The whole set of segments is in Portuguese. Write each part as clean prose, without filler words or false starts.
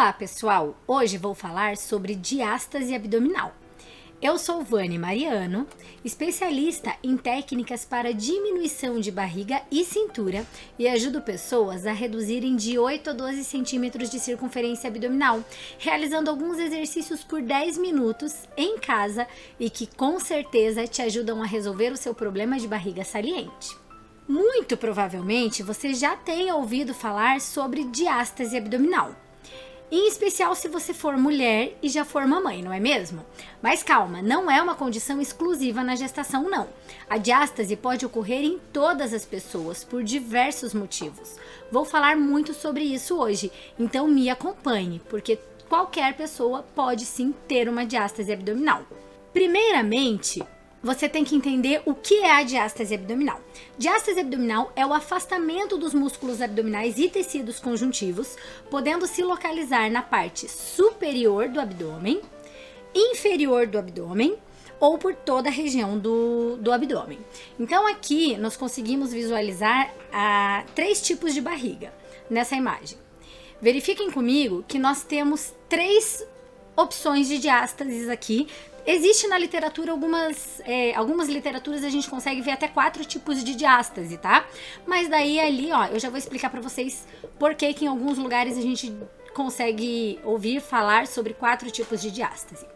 Olá pessoal, hoje vou falar sobre diástase abdominal. Eu sou Vânia Mariano, especialista em técnicas para diminuição de barriga e cintura e ajudo pessoas a reduzirem de 8 a 12 centímetros de circunferência abdominal, realizando alguns exercícios por 10 minutos em casa e que com certeza te ajudam a resolver o seu problema de barriga saliente. Muito provavelmente você já tenha ouvido falar sobre diástase abdominal. Em especial se você for mulher e já for mamãe, não é mesmo? Mas calma, não é uma condição exclusiva na gestação, não. A diástase pode ocorrer em todas as pessoas por diversos motivos. Vou falar muito sobre isso hoje, então me acompanhe, porque qualquer pessoa pode sim ter uma diástase abdominal. Primeiramente, você tem que entender o que é a diástase abdominal. Diástase abdominal é o afastamento dos músculos abdominais e tecidos conjuntivos, podendo se localizar na parte superior do abdômen, inferior do abdômen ou por toda a região do abdômen. Então aqui nós conseguimos visualizar três tipos de barriga nessa imagem. Verifiquem comigo que nós temos três opções de diástases aqui. Existe na literatura algumas literaturas a gente consegue ver até 4 tipos de diástase, tá? Mas daí ali, ó, eu já vou explicar pra vocês por que em alguns lugares a gente consegue ouvir falar sobre 4 tipos de diástase.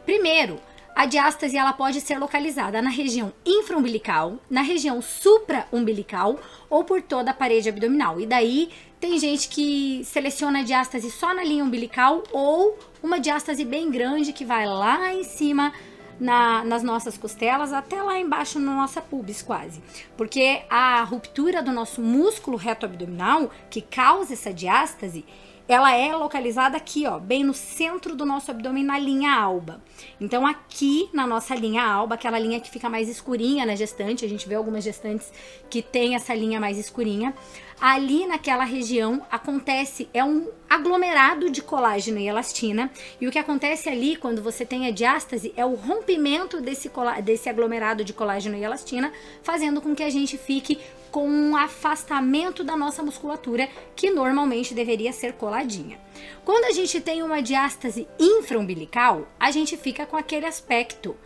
Primeiro, a diástase ela pode ser localizada na região infraumbilical, na região supraumbilical ou por toda a parede abdominal. E daí tem gente que seleciona a diástase só na linha umbilical ou uma diástase bem grande que vai lá em cima nas nossas costelas até lá embaixo na nossa pubis quase. Porque a ruptura do nosso músculo reto abdominal que causa essa diástase, ela é localizada aqui, ó, bem no centro do nosso abdômen, na linha alba. Então aqui na nossa linha alba, aquela linha que fica mais escurinha na gestante, a gente vê algumas gestantes que tem essa linha mais escurinha. Ali naquela região acontece, é um aglomerado de colágeno e elastina. E o que acontece ali quando você tem a diástase é o rompimento desse aglomerado de colágeno e elastina, fazendo com que a gente fique com um afastamento da nossa musculatura que normalmente deveria ser coladinha. Quando a gente tem uma diástase infraumbilical, a gente fica com aquele aspecto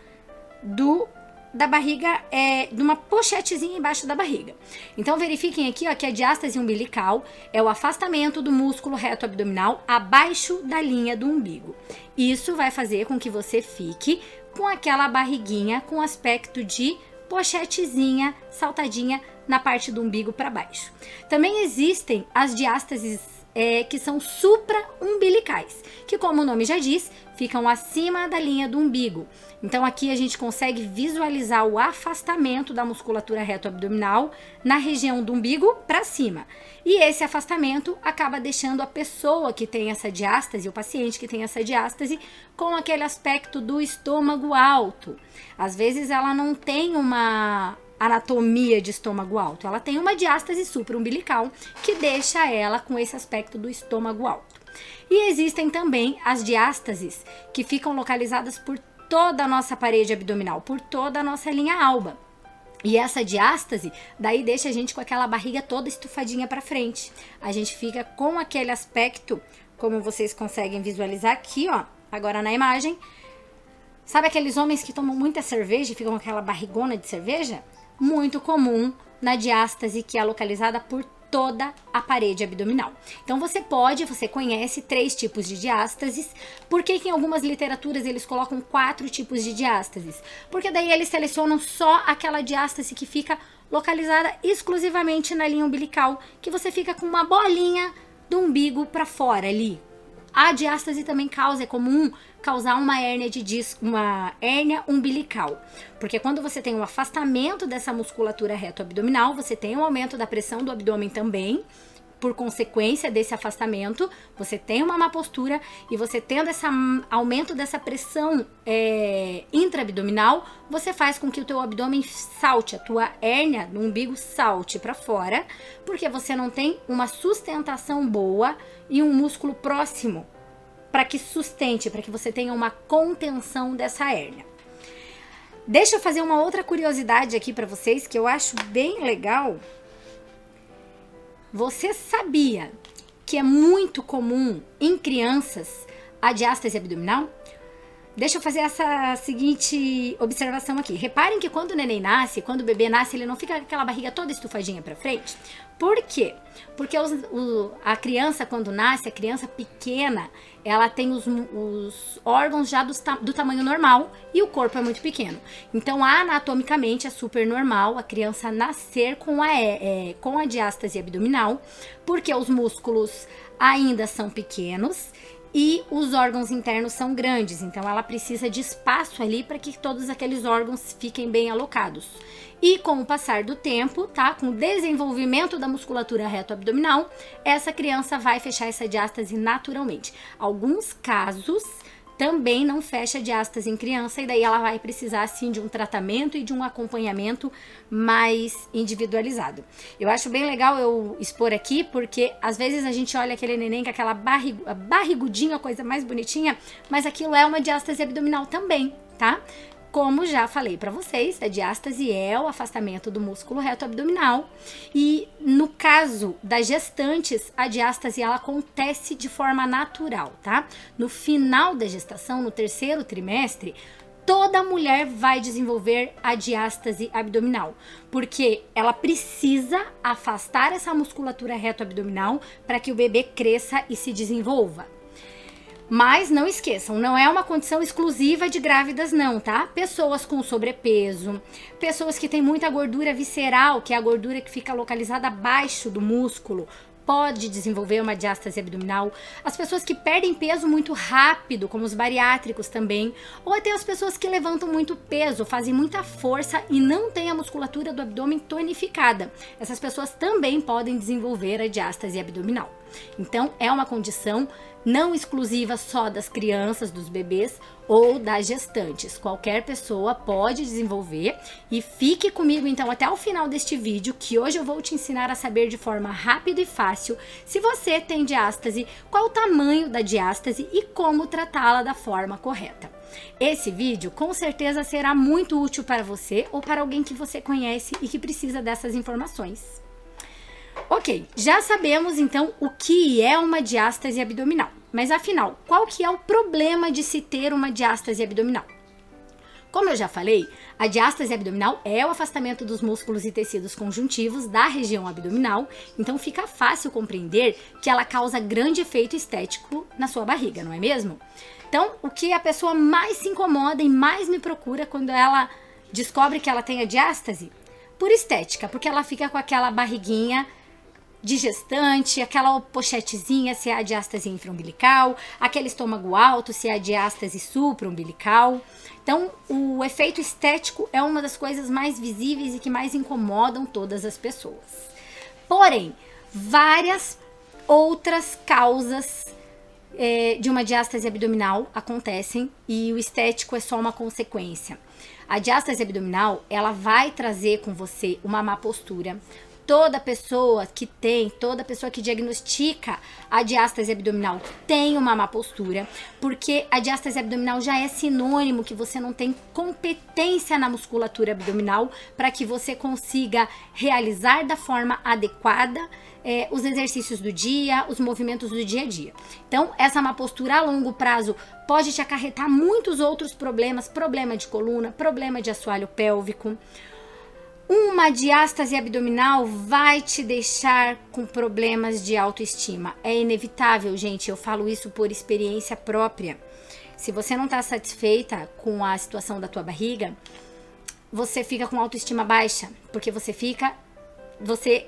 da barriga, de uma pochetezinha embaixo da barriga. Então verifiquem aqui, ó, que a diástase umbilical é o afastamento do músculo reto abdominal abaixo da linha do umbigo. Isso vai fazer com que você fique com aquela barriguinha com aspecto de pochetezinha saltadinha na parte do umbigo para baixo. Também existem as diástases que são supraumbilicais, que como o nome já diz, ficam acima da linha do umbigo. Então aqui a gente consegue visualizar o afastamento da musculatura reto-abdominal na região do umbigo para cima. E esse afastamento acaba deixando a pessoa que tem essa diástase, o paciente que tem essa diástase, com aquele aspecto do estômago alto. Às vezes ela não tem uma anatomia de estômago alto, ela tem uma diástase supraumbilical que deixa ela com esse aspecto do estômago alto. E existem também as diástases que ficam localizadas por toda a nossa parede abdominal, por toda a nossa linha alba. E essa diástase daí deixa a gente com aquela barriga toda estufadinha para frente. A gente fica com aquele aspecto, como vocês conseguem visualizar aqui, ó, agora na imagem. Sabe aqueles homens que tomam muita cerveja e ficam com aquela barrigona de cerveja? Muito comum na diástase que é localizada por toda a parede abdominal. Então você conhece 3 tipos de diástases. Por que em algumas literaturas eles colocam 4 tipos de diástases? Porque daí eles selecionam só aquela diástase que fica localizada exclusivamente na linha umbilical, que você fica com uma bolinha do umbigo para fora ali. A diástase também é comum causar uma hérnia de disco, uma hérnia umbilical. Porque quando você tem um afastamento dessa musculatura reto-abdominal, você tem um aumento da pressão do abdômen também. Por consequência desse afastamento, você tem uma má postura e você tendo esse aumento dessa pressão intraabdominal, você faz com que o teu abdômen salte, a tua hérnia no umbigo salte para fora, porque você não tem uma sustentação boa e um músculo próximo para que sustente, para que você tenha uma contenção dessa hérnia. Deixa eu fazer uma outra curiosidade aqui para vocês que eu acho bem legal. Você sabia que é muito comum em crianças a diástase abdominal? Deixa eu fazer essa seguinte observação aqui. Reparem que quando o neném nasce, quando o bebê nasce, ele não fica com aquela barriga toda estufadinha pra frente. Por quê? Porque a criança, quando nasce, a criança pequena, ela tem os órgãos já do tamanho normal e o corpo é muito pequeno. Então, anatomicamente, é super normal a criança nascer com a diástase abdominal, porque os músculos ainda são pequenos e os órgãos internos são grandes, então ela precisa de espaço ali para que todos aqueles órgãos fiquem bem alocados. E com o passar do tempo, tá? Com o desenvolvimento da musculatura reto-abdominal, essa criança vai fechar essa diástase naturalmente. Alguns casos também não fecha a diástase em criança e daí ela vai precisar sim de um tratamento e de um acompanhamento mais individualizado. Eu acho bem legal eu expor aqui porque às vezes a gente olha aquele neném com aquela barrigudinha, coisa mais bonitinha, mas aquilo é uma diástase abdominal também, tá? Como já falei para vocês, a diástase é o afastamento do músculo reto abdominal e no caso das gestantes, a diástase ela acontece de forma natural, tá? No final da gestação, no 3º trimestre, toda mulher vai desenvolver a diástase abdominal, porque ela precisa afastar essa musculatura reto abdominal para que o bebê cresça e se desenvolva. Mas não esqueçam, não é uma condição exclusiva de grávidas não, tá? Pessoas com sobrepeso, pessoas que têm muita gordura visceral, que é a gordura que fica localizada abaixo do músculo, pode desenvolver uma diástase abdominal. As pessoas que perdem peso muito rápido, como os bariátricos também, ou até as pessoas que levantam muito peso, fazem muita força e não têm a musculatura do abdômen tonificada. Essas pessoas também podem desenvolver a diástase abdominal. Então, é uma condição não exclusiva só das crianças, dos bebês ou das gestantes. Qualquer pessoa pode desenvolver e fique comigo então até o final deste vídeo, que hoje eu vou te ensinar a saber de forma rápida e fácil se você tem diástase, qual o tamanho da diástase e como tratá-la da forma correta. Esse vídeo com certeza será muito útil para você ou para alguém que você conhece e que precisa dessas informações. Ok, já sabemos então o que é uma diástase abdominal, mas afinal, qual que é o problema de se ter uma diástase abdominal? Como eu já falei, a diástase abdominal é o afastamento dos músculos e tecidos conjuntivos da região abdominal, então fica fácil compreender que ela causa grande efeito estético na sua barriga, não é mesmo? Então, o que a pessoa mais se incomoda e mais me procura quando ela descobre que ela tem a diástase? Por estética, porque ela fica com aquela barriguinha de gestante, aquela pochetezinha se é a diástase infraumbilical, aquele estômago alto se é a diástase supraumbilical. Então, o efeito estético é uma das coisas mais visíveis e que mais incomodam todas as pessoas. Porém, várias outras causas de uma diástase abdominal acontecem e o estético é só uma consequência. A diástase abdominal, ela vai trazer com você uma má postura. Toda pessoa que diagnostica a diástase abdominal tem uma má postura, porque a diástase abdominal já é sinônimo que você não tem competência na musculatura abdominal para que você consiga realizar da forma adequada os exercícios do dia, os movimentos do dia a dia. Então, essa má postura a longo prazo pode te acarretar muitos outros problemas, problema de coluna, problema de assoalho pélvico. Uma diástase abdominal vai te deixar com problemas de autoestima. É inevitável, gente, eu falo isso por experiência própria. Se você não está satisfeita com a situação da tua barriga, você fica com autoestima baixa, porque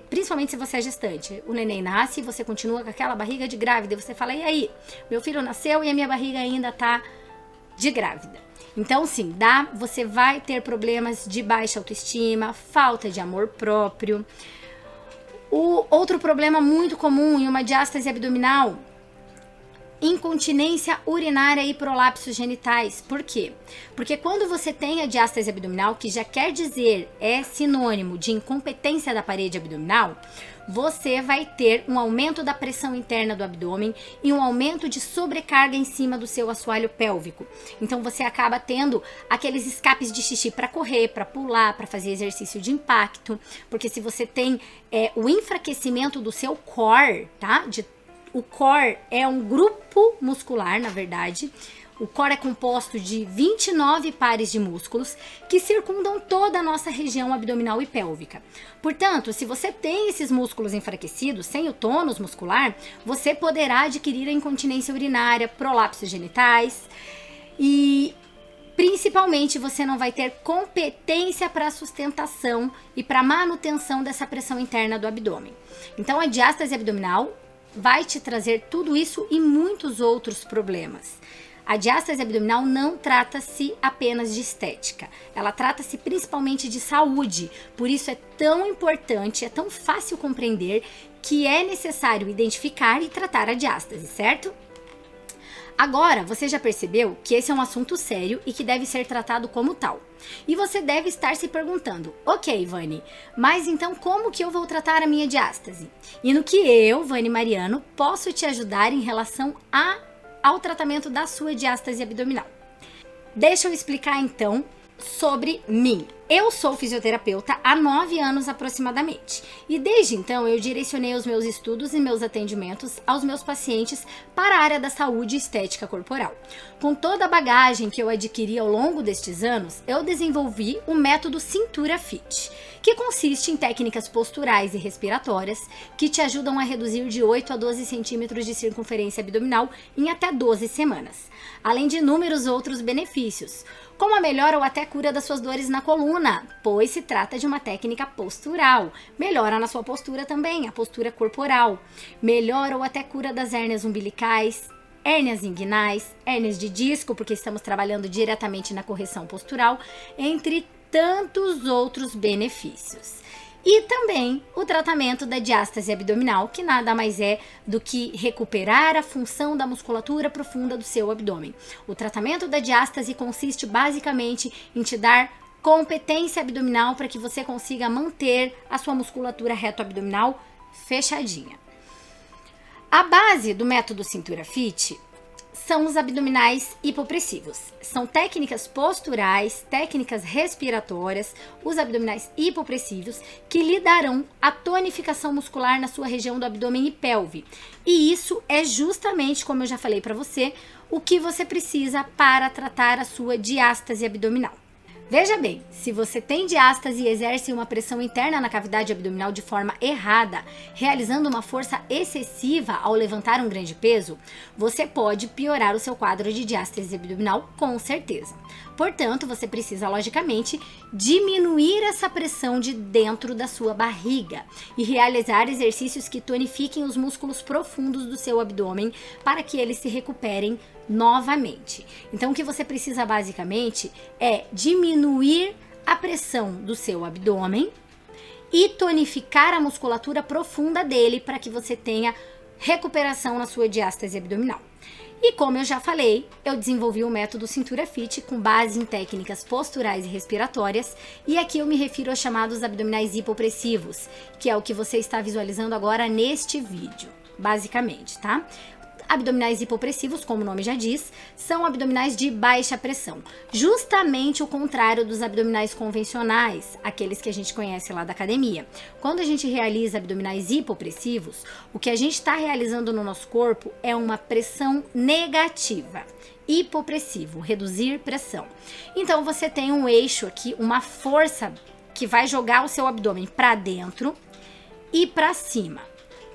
principalmente se você é gestante, o neném nasce e você continua com aquela barriga de grávida, e você fala, e aí, meu filho nasceu e a minha barriga ainda tá de grávida. Então, sim, você vai ter problemas de baixa autoestima, falta de amor próprio. O outro problema muito comum em uma diástase abdominal, incontinência urinária e prolapsos genitais. Por quê? Porque quando você tem a diástase abdominal, que já quer dizer, é sinônimo de incompetência da parede abdominal, você vai ter um aumento da pressão interna do abdômen e um aumento de sobrecarga em cima do seu assoalho pélvico. Então você acaba tendo aqueles escapes de xixi para correr, para pular, para fazer exercício de impacto, porque se você tem o enfraquecimento do seu core, tá? o core é um grupo muscular, na verdade. O core é composto de 29 pares de músculos que circundam toda a nossa região abdominal e pélvica. Portanto, se você tem esses músculos enfraquecidos, sem o tônus muscular, você poderá adquirir a incontinência urinária, prolapsos genitais e principalmente você não vai ter competência para sustentação e para manutenção dessa pressão interna do abdômen. Então a diástase abdominal vai te trazer tudo isso e muitos outros problemas. A diástase abdominal não trata-se apenas de estética, ela trata-se principalmente de saúde. Por isso é tão importante, é tão fácil compreender que é necessário identificar e tratar a diástase, certo? Agora, você já percebeu que esse é um assunto sério e que deve ser tratado como tal. E você deve estar se perguntando, ok, Vani, mas então como que eu vou tratar a minha diástase? E no que eu, Vani Mariano, posso te ajudar em relação ao tratamento da sua diástase abdominal. Deixa eu explicar então sobre mim. Eu sou fisioterapeuta há 9 anos aproximadamente e desde então eu direcionei os meus estudos e meus atendimentos aos meus pacientes para a área da saúde e estética corporal. Com toda a bagagem que eu adquiri ao longo destes anos, eu desenvolvi o método Cintura Fit, que consiste em técnicas posturais e respiratórias que te ajudam a reduzir de 8 a 12 centímetros de circunferência abdominal em até 12 semanas, além de inúmeros outros benefícios, como a melhora ou até cura das suas dores na coluna, pois se trata de uma técnica postural. Melhora na sua postura também, a postura corporal. Melhora ou até cura das hérnias umbilicais, hérnias inguinais, hérnias de disco, porque estamos trabalhando diretamente na correção postural, entre tantos outros benefícios. E também o tratamento da diástase abdominal, que nada mais é do que recuperar a função da musculatura profunda do seu abdômen. O tratamento da diástase consiste basicamente em te dar competência abdominal para que você consiga manter a sua musculatura reto-abdominal fechadinha. A base do método Cintura Fit são os abdominais hipopressivos. São técnicas posturais, técnicas respiratórias, os abdominais hipopressivos, que lhe darão a tonificação muscular na sua região do abdômen e pelve. E isso é justamente, como eu já falei para você, o que você precisa para tratar a sua diástase abdominal. Veja bem, se você tem diástase e exerce uma pressão interna na cavidade abdominal de forma errada, realizando uma força excessiva ao levantar um grande peso, você pode piorar o seu quadro de diástase abdominal com certeza. Portanto, você precisa, logicamente, diminuir essa pressão de dentro da sua barriga e realizar exercícios que tonifiquem os músculos profundos do seu abdômen para que eles se recuperem novamente. Então, o que você precisa basicamente é diminuir a pressão do seu abdômen e tonificar a musculatura profunda dele para que você tenha recuperação na sua diástase abdominal. E como eu já falei, eu desenvolvi o método Cintura Fit com base em técnicas posturais e respiratórias, e aqui eu me refiro aos chamados abdominais hipopressivos, que é o que você está visualizando agora neste vídeo, basicamente, tá? Abdominais hipopressivos, como o nome já diz, são abdominais de baixa pressão, justamente o contrário dos abdominais convencionais, aqueles que a gente conhece lá da academia. Quando a gente realiza abdominais hipopressivos, o que a gente está realizando no nosso corpo é uma pressão negativa. Hipopressivo, reduzir pressão. Então você tem um eixo aqui, uma força que vai jogar o seu abdômen para dentro e para cima,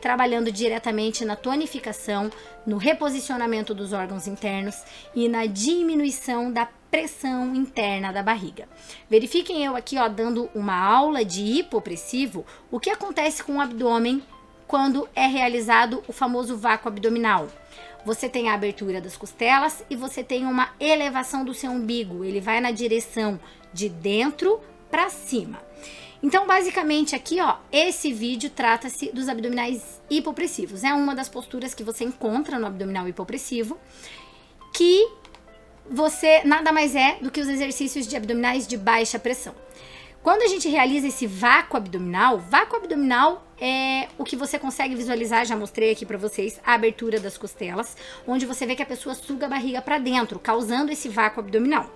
trabalhando diretamente na tonificação, no reposicionamento dos órgãos internos e na diminuição da pressão interna da barriga. Verifiquem eu aqui, ó, dando uma aula de hipopressivo, o que acontece com o abdômen quando é realizado o famoso vácuo abdominal. Você tem a abertura das costelas e você tem uma elevação do seu umbigo, ele vai na direção de dentro para cima. Então, basicamente aqui, ó, esse vídeo trata-se dos abdominais hipopressivos. É uma das posturas que você encontra no abdominal hipopressivo, que você nada mais é do que os exercícios de abdominais de baixa pressão. Quando a gente realiza esse vácuo abdominal é o que você consegue visualizar, já mostrei aqui pra vocês, a abertura das costelas, onde você vê que a pessoa suga a barriga pra dentro, causando esse vácuo abdominal.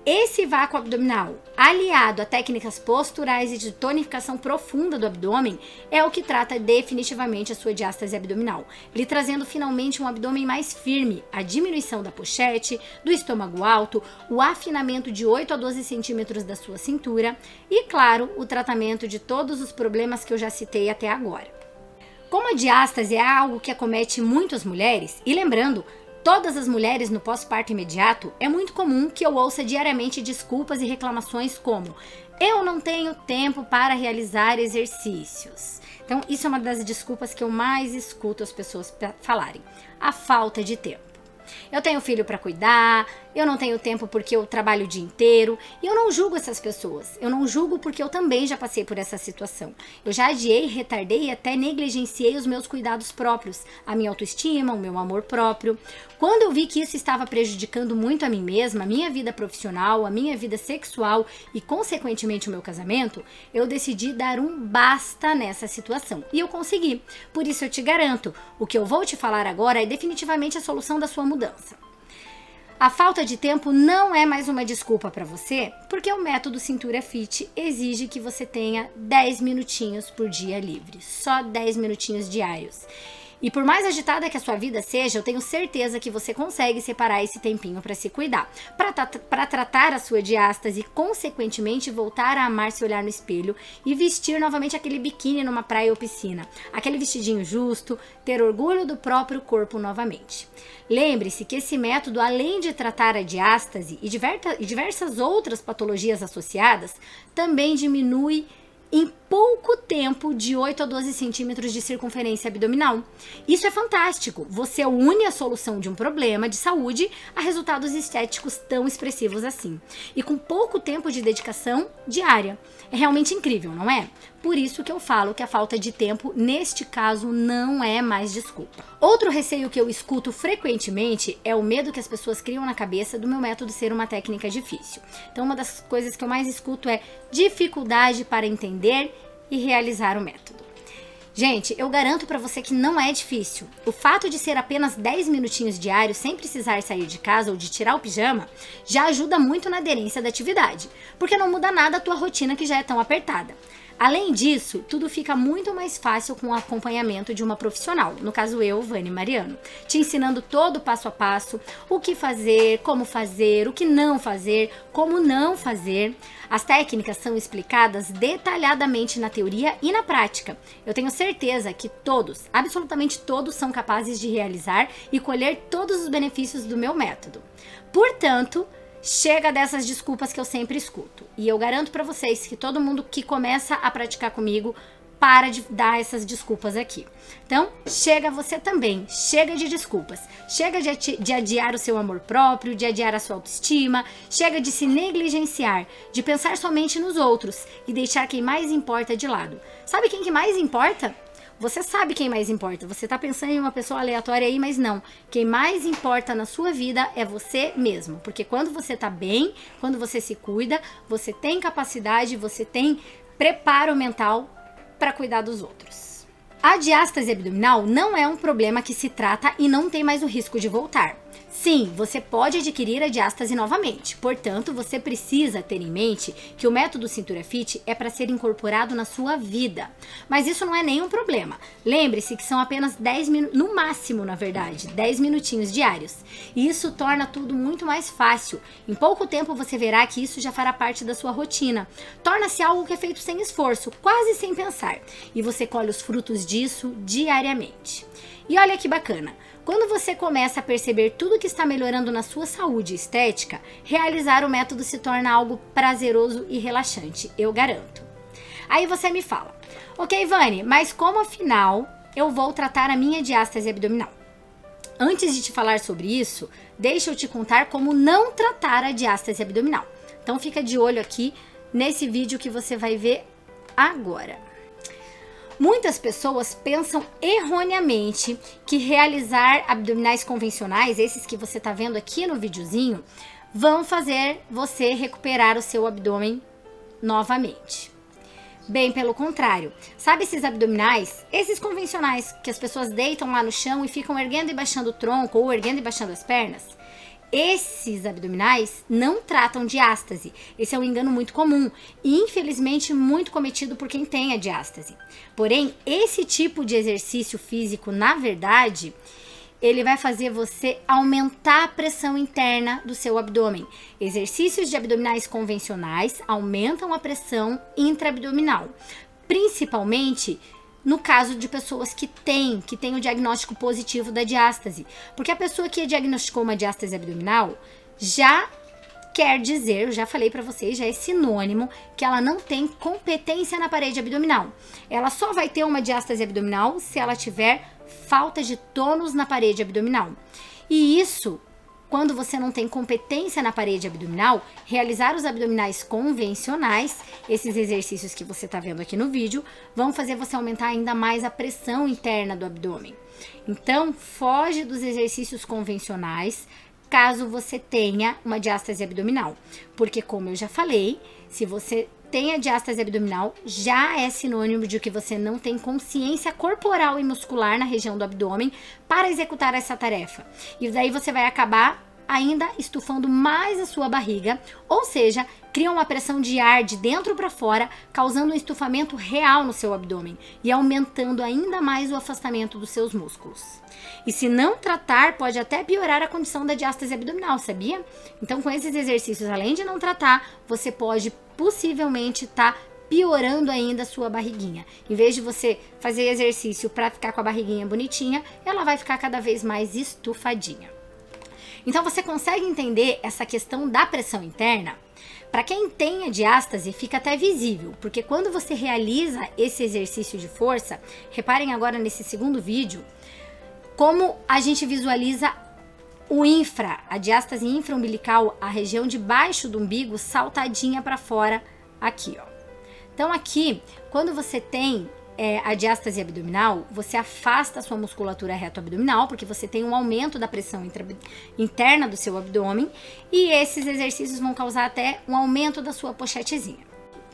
Esse vácuo abdominal, aliado a técnicas posturais e de tonificação profunda do abdômen, é o que trata definitivamente a sua diástase abdominal, lhe trazendo finalmente um abdômen mais firme, a diminuição da pochete, do estômago alto, o afinamento de 8 a 12 centímetros da sua cintura e, claro, o tratamento de todos os problemas que eu já citei até agora. Como a diástase é algo que acomete muito as mulheres, e lembrando, todas as mulheres no pós-parto imediato, é muito comum que eu ouça diariamente desculpas e reclamações como: eu não tenho tempo para realizar exercícios. Então, isso é uma das desculpas que eu mais escuto as pessoas falarem: a falta de tempo. Eu tenho filho para cuidar, eu não tenho tempo porque eu trabalho o dia inteiro. E eu não julgo essas pessoas. Eu não julgo porque eu também já passei por essa situação. Eu já adiei, retardei e até negligenciei os meus cuidados próprios, a minha autoestima, o meu amor próprio. Quando eu vi que isso estava prejudicando muito a mim mesma, a minha vida profissional, a minha vida sexual e, consequentemente, o meu casamento, eu decidi dar um basta nessa situação. E eu consegui. Por isso eu te garanto, o que eu vou te falar agora é definitivamente a solução da sua mudança. A falta de tempo não é mais uma desculpa para você, porque o método Cintura Fit exige que você tenha 10 minutinhos por dia livre, só 10 minutinhos diários. E por mais agitada que a sua vida seja, eu tenho certeza que você consegue separar esse tempinho para se cuidar, para tratar a sua diástase e, consequentemente, voltar a amar se olhar no espelho e vestir novamente aquele biquíni numa praia ou piscina, aquele vestidinho justo, ter orgulho do próprio corpo novamente. Lembre-se que esse método, além de tratar a diástase e diversas outras patologias associadas, também diminui em pouco tempo de 8 a 12 centímetros de circunferência abdominal. Isso é fantástico. Você une a solução de um problema de saúde a resultados estéticos tão expressivos assim. E com pouco tempo de dedicação diária. É realmente incrível, não é? Por isso que eu falo que a falta de tempo, neste caso, não é mais desculpa. Outro receio que eu escuto frequentemente é o medo que as pessoas criam na cabeça do meu método ser uma técnica difícil. Então, uma das coisas que eu mais escuto é dificuldade para entender e realizar o método. Gente, eu garanto pra você que não é difícil. O fato de ser apenas 10 minutinhos diários sem precisar sair de casa ou de tirar o pijama já ajuda muito na aderência da atividade, porque não muda nada a tua rotina que já é tão apertada. Além disso, tudo fica muito mais fácil com o acompanhamento de uma profissional, no caso eu, Vani Mariano, te ensinando todo o passo a passo, o que fazer, o que não fazer, como não fazer. As técnicas são explicadas detalhadamente na teoria e na prática. Eu tenho certeza que todos, absolutamente todos, são capazes de realizar e colher todos os benefícios do meu método. Portanto, chega dessas desculpas que eu sempre escuto. E eu garanto pra vocês que todo mundo que começa a praticar comigo para de dar essas desculpas aqui. Então, chega você também. Chega de desculpas. Chega de adiar o seu amor próprio, de adiar a sua autoestima. Chega de se negligenciar, de pensar somente nos outros e deixar quem mais importa de lado. Sabe quem que mais importa? Você sabe quem mais importa. Você tá pensando em uma pessoa aleatória aí, mas não. Quem mais importa na sua vida é você mesmo. Porque quando você tá bem, quando você se cuida, você tem capacidade, você tem preparo mental para cuidar dos outros. A diástase abdominal não é um problema que se trata e não tem mais o risco de voltar. Sim, você pode adquirir a diástase novamente, portanto, você precisa ter em mente que o método Cintura Fit é para ser incorporado na sua vida. Mas isso não é nenhum problema. Lembre-se que são apenas 10 minutos, no máximo, na verdade, 10 minutinhos diários. E isso torna tudo muito mais fácil. Em pouco tempo você verá que isso já fará parte da sua rotina. Torna-se algo que é feito sem esforço, quase sem pensar. E você colhe os frutos disso diariamente. E olha que bacana. Quando você começa a perceber tudo que está melhorando na sua saúde estética, realizar o método se torna algo prazeroso e relaxante, eu garanto. Aí você me fala: ok, Vani, mas como afinal eu vou tratar a minha diástase abdominal? Antes de te falar sobre isso, deixa eu te contar como não tratar a diástase abdominal. Então fica de olho aqui nesse vídeo que você vai ver agora. Muitas pessoas pensam erroneamente que realizar abdominais convencionais, esses que você está vendo aqui no videozinho, vão fazer você recuperar o seu abdômen novamente. Bem pelo contrário. Sabe esses abdominais, esses convencionais que as pessoas deitam lá no chão e ficam erguendo e baixando o tronco ou erguendo e baixando as pernas? Esses abdominais não tratam diástase. Esse é um engano muito comum e, infelizmente, muito cometido por quem tem a diástase. Porém, esse tipo de exercício físico, na verdade, ele vai fazer você aumentar a pressão interna do seu abdômen. Exercícios de abdominais convencionais aumentam a pressão intraabdominal, principalmente no caso de pessoas que têm o diagnóstico positivo da diástase. Porque a pessoa que diagnosticou uma diástase abdominal já quer dizer, eu já falei pra vocês, já é sinônimo que ela não tem competência na parede abdominal. Ela só vai ter uma diástase abdominal se ela tiver falta de tônus na parede abdominal. E isso, quando você não tem competência na parede abdominal, realizar os abdominais convencionais, esses exercícios que você está vendo aqui no vídeo, vão fazer você aumentar ainda mais a pressão interna do abdômen. Então, foge dos exercícios convencionais caso você tenha uma diástase abdominal. Porque, como eu já falei, se você tem a diástase abdominal, já é sinônimo de que você não tem consciência corporal e muscular na região do abdômen para executar essa tarefa. E daí você vai acabar ainda estufando mais a sua barriga, ou seja, cria uma pressão de ar de dentro para fora, causando um estufamento real no seu abdômen e aumentando ainda mais o afastamento dos seus músculos. E se não tratar, pode até piorar a condição da diástase abdominal, sabia? Então, com esses exercícios, além de não tratar, você pode possivelmente estar piorando ainda a sua barriguinha. Em vez de você fazer exercício para ficar com a barriguinha bonitinha, ela vai ficar cada vez mais estufadinha. Então, você consegue entender essa questão da pressão interna? Para quem tem a diástase, fica até visível, porque quando você realiza esse exercício de força, reparem agora nesse segundo vídeo, como a gente visualiza o infra, a diástase infraumbilical, a região de baixo do umbigo, saltadinha para fora aqui, ó. Então, aqui, quando você tem a diástase abdominal, você afasta a sua musculatura reto-abdominal, porque você tem um aumento da pressão interna do seu abdômen, e esses exercícios vão causar até um aumento da sua pochetezinha.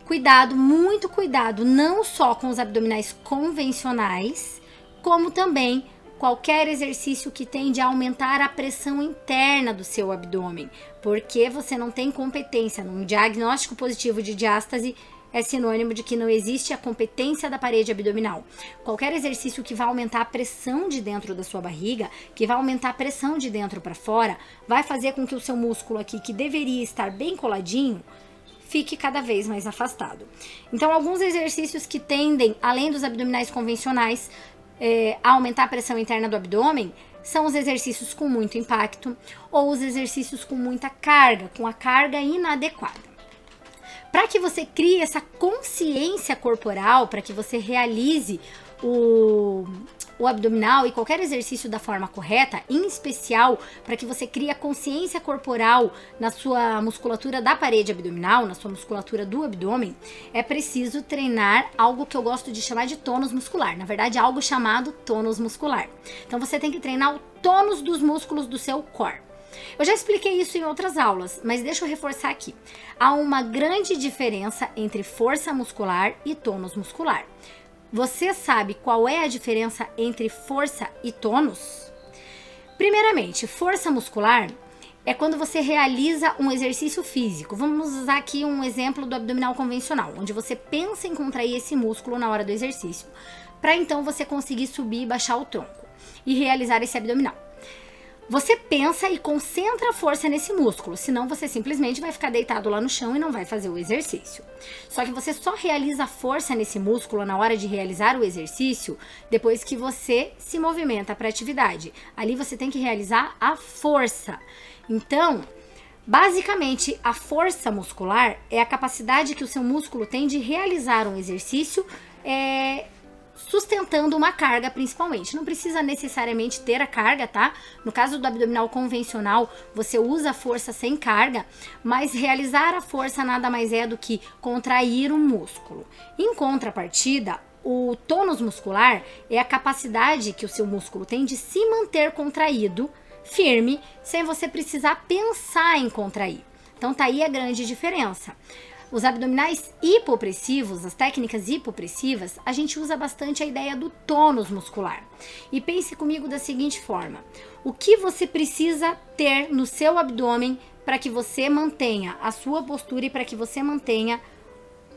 Cuidado, muito cuidado, não só com os abdominais convencionais, como também qualquer exercício que tende a aumentar a pressão interna do seu abdômen, porque você não tem competência. Num diagnóstico positivo de diástase, é sinônimo de que não existe a competência da parede abdominal. Qualquer exercício que vai aumentar a pressão de dentro da sua barriga, que vai aumentar a pressão de dentro para fora, vai fazer com que o seu músculo aqui, que deveria estar bem coladinho, fique cada vez mais afastado. Então, alguns exercícios que tendem, além dos abdominais convencionais, a aumentar a pressão interna do abdômen, são os exercícios com muito impacto ou os exercícios com muita carga, com a carga inadequada. Para que você crie essa consciência corporal, para que você realize o abdominal e qualquer exercício da forma correta, em especial para que você crie a consciência corporal na sua musculatura da parede abdominal, na sua musculatura do abdômen, é preciso treinar algo que eu gosto de chamar de tônus muscular. Na verdade, algo chamado tônus muscular. Então, você tem que treinar o tônus dos músculos do seu core. Eu já expliquei isso em outras aulas, mas deixa eu reforçar aqui. Há uma grande diferença entre força muscular e tônus muscular. Você sabe qual é a diferença entre força e tônus? Primeiramente, força muscular é quando você realiza um exercício físico. Vamos usar aqui um exemplo do abdominal convencional, onde você pensa em contrair esse músculo na hora do exercício, para então você conseguir subir e baixar o tronco e realizar esse abdominal. Você pensa e concentra a força nesse músculo, senão você simplesmente vai ficar deitado lá no chão e não vai fazer o exercício. Só que você só realiza a força nesse músculo na hora de realizar o exercício depois que você se movimenta para a atividade. Ali você tem que realizar a força. Então, basicamente, a força muscular é a capacidade que o seu músculo tem de realizar um exercício sustentando uma carga, principalmente. Não precisa necessariamente ter a carga, tá? No caso do abdominal convencional, você usa a força sem carga, mas realizar a força nada mais é do que contrair o músculo. Em contrapartida, o tônus muscular é a capacidade que o seu músculo tem de se manter contraído, firme, sem você precisar pensar em contrair. Então, tá aí a grande diferença. Os abdominais hipopressivos, as técnicas hipopressivas, a gente usa bastante a ideia do tônus muscular. E pense comigo da seguinte forma: o que você precisa ter no seu abdômen para que você mantenha a sua postura e para que você mantenha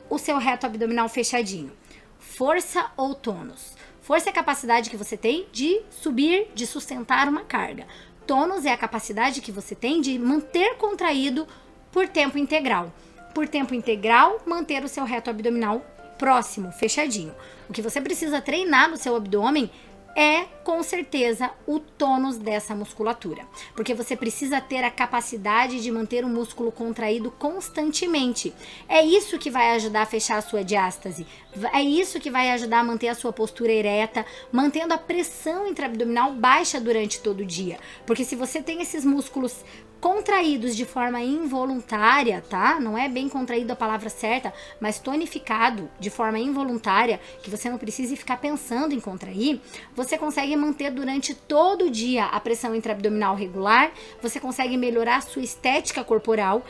o seu reto abdominal fechadinho? Força ou tônus? Força é a capacidade que você tem de subir, de sustentar uma carga. Tônus é a capacidade que você tem de manter contraído por tempo integral. Por tempo integral, manter o seu reto abdominal próximo, fechadinho. O que você precisa treinar no seu abdômen é, com certeza, o tônus dessa musculatura. Porque você precisa ter a capacidade de manter o músculo contraído constantemente. É isso que vai ajudar a fechar a sua diástase. É isso que vai ajudar a manter a sua postura ereta, mantendo a pressão intraabdominal baixa durante todo o dia. Porque se você tem esses músculos contraídos de forma involuntária, tá? Não é bem contraído a palavra certa, mas tonificado de forma involuntária, que você não precise ficar pensando em contrair, você consegue manter durante todo o dia a pressão intraabdominal regular, você consegue melhorar a sua estética corporal.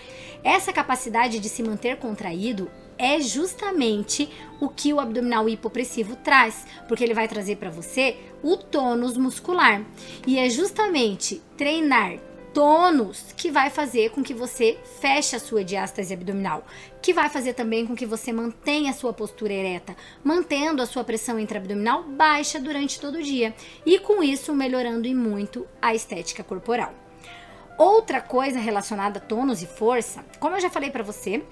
Essa capacidade de se manter contraído é justamente o que o abdominal hipopressivo traz, porque ele vai trazer para você o tônus muscular. E é justamente treinar tônus que vai fazer com que você feche a sua diástase abdominal, que vai fazer também com que você mantenha a sua postura ereta, mantendo a sua pressão intraabdominal baixa durante todo o dia e com isso melhorando e muito a estética corporal. Outra coisa relacionada a tônus e força, como eu já falei para você,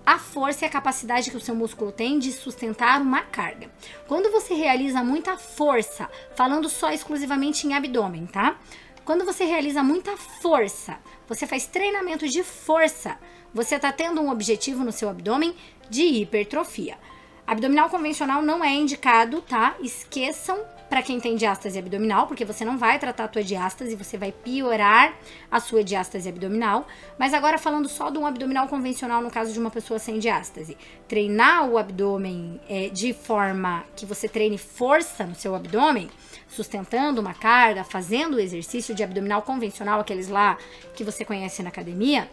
a força é a capacidade que o seu músculo tem de sustentar uma carga. Quando você realiza muita força, falando só exclusivamente em abdômen, tá? Quando você realiza muita força, você faz treinamento de força, você está tendo um objetivo no seu abdômen de hipertrofia. Abdominal convencional não é indicado, tá? Esqueçam para quem tem diástase abdominal, porque você não vai tratar a tua diástase, você vai piorar a sua diástase abdominal. Mas agora falando só de um abdominal convencional no caso de uma pessoa sem diástase. Treinar o abdômen de forma que você treine força no seu abdômen, sustentando uma carga, fazendo o exercício de abdominal convencional, aqueles lá que você conhece na academia,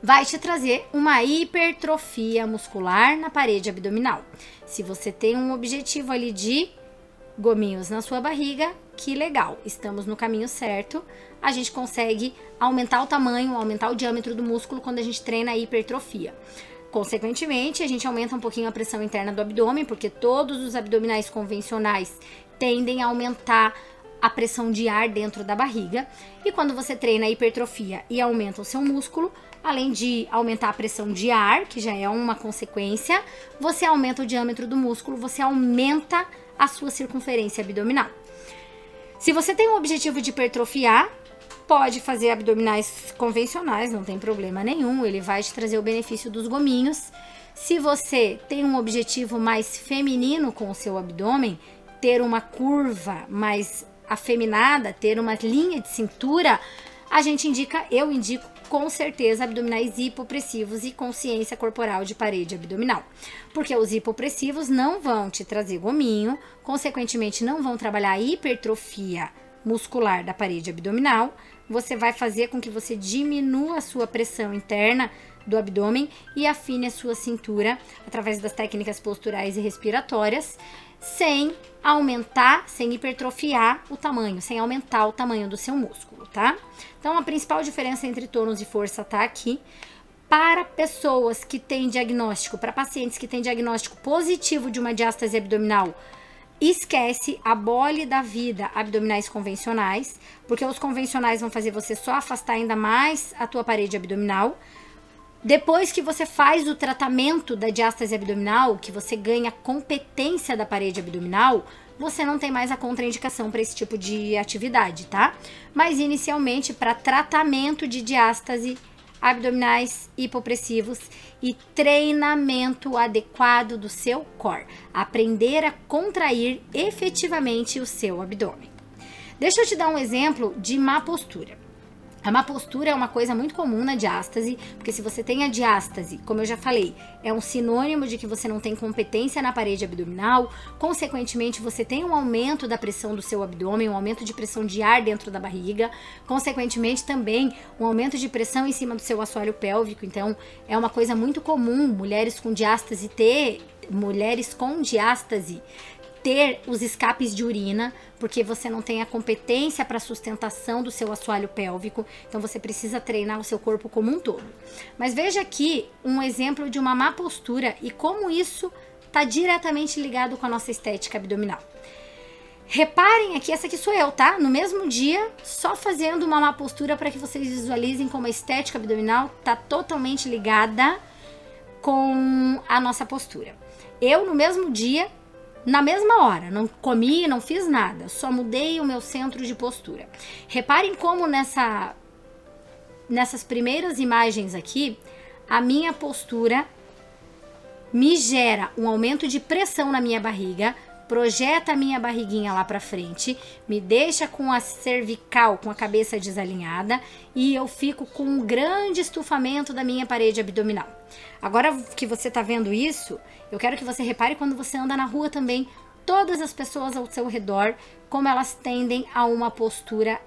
vai te trazer uma hipertrofia muscular na parede abdominal. Se você tem um objetivo ali de gominhos na sua barriga, que legal, estamos no caminho certo. A gente consegue aumentar o tamanho, aumentar o diâmetro do músculo quando a gente treina a hipertrofia. Consequentemente, a gente aumenta um pouquinho a pressão interna do abdômen, porque todos os abdominais convencionais tendem a aumentar a pressão de ar dentro da barriga. E quando você treina a hipertrofia e aumenta o seu músculo, além de aumentar a pressão de ar, que já é uma consequência, você aumenta o diâmetro do músculo, você aumenta a sua circunferência abdominal. Se você tem um objetivo de hipertrofiar, pode fazer abdominais convencionais, não tem problema nenhum, ele vai te trazer o benefício dos gominhos. Se você tem um objetivo mais feminino com o seu abdômen, ter uma curva mais afeminada, ter uma linha de cintura, eu indico com certeza abdominais hipopressivos e consciência corporal de parede abdominal. Porque os hipopressivos não vão te trazer gominho, consequentemente não vão trabalhar a hipertrofia muscular da parede abdominal. Você vai fazer com que você diminua a sua pressão interna do abdômen e afine a sua cintura através das técnicas posturais e respiratórias, sem aumentar, sem hipertrofiar o tamanho, sem aumentar o tamanho do seu músculo, tá? Então, a principal diferença entre tônus e força tá aqui. Para pessoas que têm diagnóstico, para pacientes que têm diagnóstico positivo de uma diástase abdominal, esquece, abole da vida abdominais convencionais, porque os convencionais vão fazer você só afastar ainda mais a tua parede abdominal. Depois que você faz o tratamento da diástase abdominal, que você ganha competência da parede abdominal, você não tem mais a contraindicação para esse tipo de atividade, tá? Mas inicialmente, para tratamento de diástase, abdominais hipopressivos e treinamento adequado do seu core, aprender a contrair efetivamente o seu abdômen. Deixa eu te dar um exemplo de má postura. A má postura é uma coisa muito comum na diástase, porque se você tem a diástase, como eu já falei, é um sinônimo de que você não tem competência na parede abdominal, consequentemente você tem um aumento da pressão do seu abdômen, um aumento de pressão de ar dentro da barriga, consequentemente também um aumento de pressão em cima do seu assoalho pélvico. Então é uma coisa muito comum mulheres com diástase ter os escapes de urina, porque você não tem a competência para sustentação do seu assoalho pélvico, então você precisa treinar o seu corpo como um todo. Mas veja aqui um exemplo de uma má postura e como isso está diretamente ligado com a nossa estética abdominal. Reparem aqui, essa aqui sou eu, tá? No mesmo dia, só fazendo uma má postura para que vocês visualizem como a estética abdominal está totalmente ligada com a nossa postura. Eu, no mesmo dia, na mesma hora, não comi, não fiz nada, só mudei o meu centro de postura. Reparem como nessas primeiras imagens aqui, a minha postura me gera um aumento de pressão na minha barriga, projeta a minha barriguinha lá pra frente, me deixa com a cervical, com a cabeça desalinhada e eu fico com um grande estufamento da minha parede abdominal. Agora que você tá vendo isso, eu quero que você repare quando você anda na rua também, todas as pessoas ao seu redor, como elas tendem a uma postura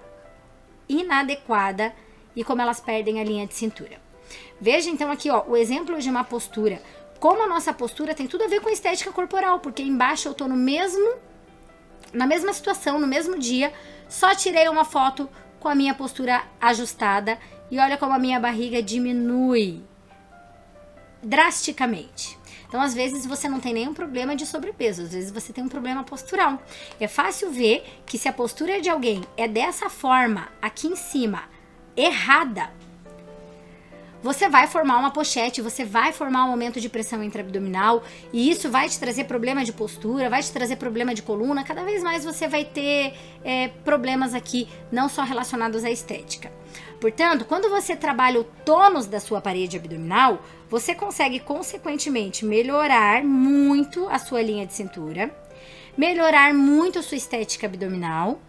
inadequada e como elas perdem a linha de cintura. Veja então aqui, ó, o exemplo de uma postura. Como a nossa postura tem tudo a ver com a estética corporal, porque embaixo eu tô na mesma situação, no mesmo dia, só tirei uma foto com a minha postura ajustada e olha como a minha barriga diminui drasticamente. Então, às vezes, você não tem nenhum problema de sobrepeso, às vezes você tem um problema postural. É fácil ver que se a postura de alguém é dessa forma, aqui em cima, errada, você vai formar uma pochete, você vai formar um aumento de pressão intraabdominal e isso vai te trazer problema de postura, vai te trazer problema de coluna. Cada vez mais você vai ter problemas aqui, não só relacionados à estética. Portanto, quando você trabalha o tônus da sua parede abdominal, você consegue, consequentemente, melhorar muito a sua linha de cintura, melhorar muito a sua estética abdominal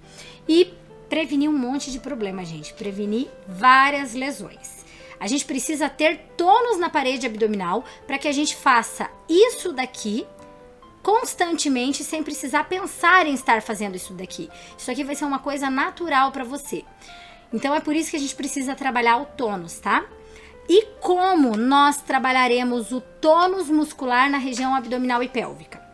e prevenir um monte de problema, gente. Prevenir várias lesões. A gente precisa ter tônus na parede abdominal para que a gente faça isso daqui constantemente sem precisar pensar em estar fazendo isso daqui. Isso aqui vai ser uma coisa natural para você. Então é por isso que a gente precisa trabalhar o tônus, tá? E como nós trabalharemos o tônus muscular na região abdominal e pélvica?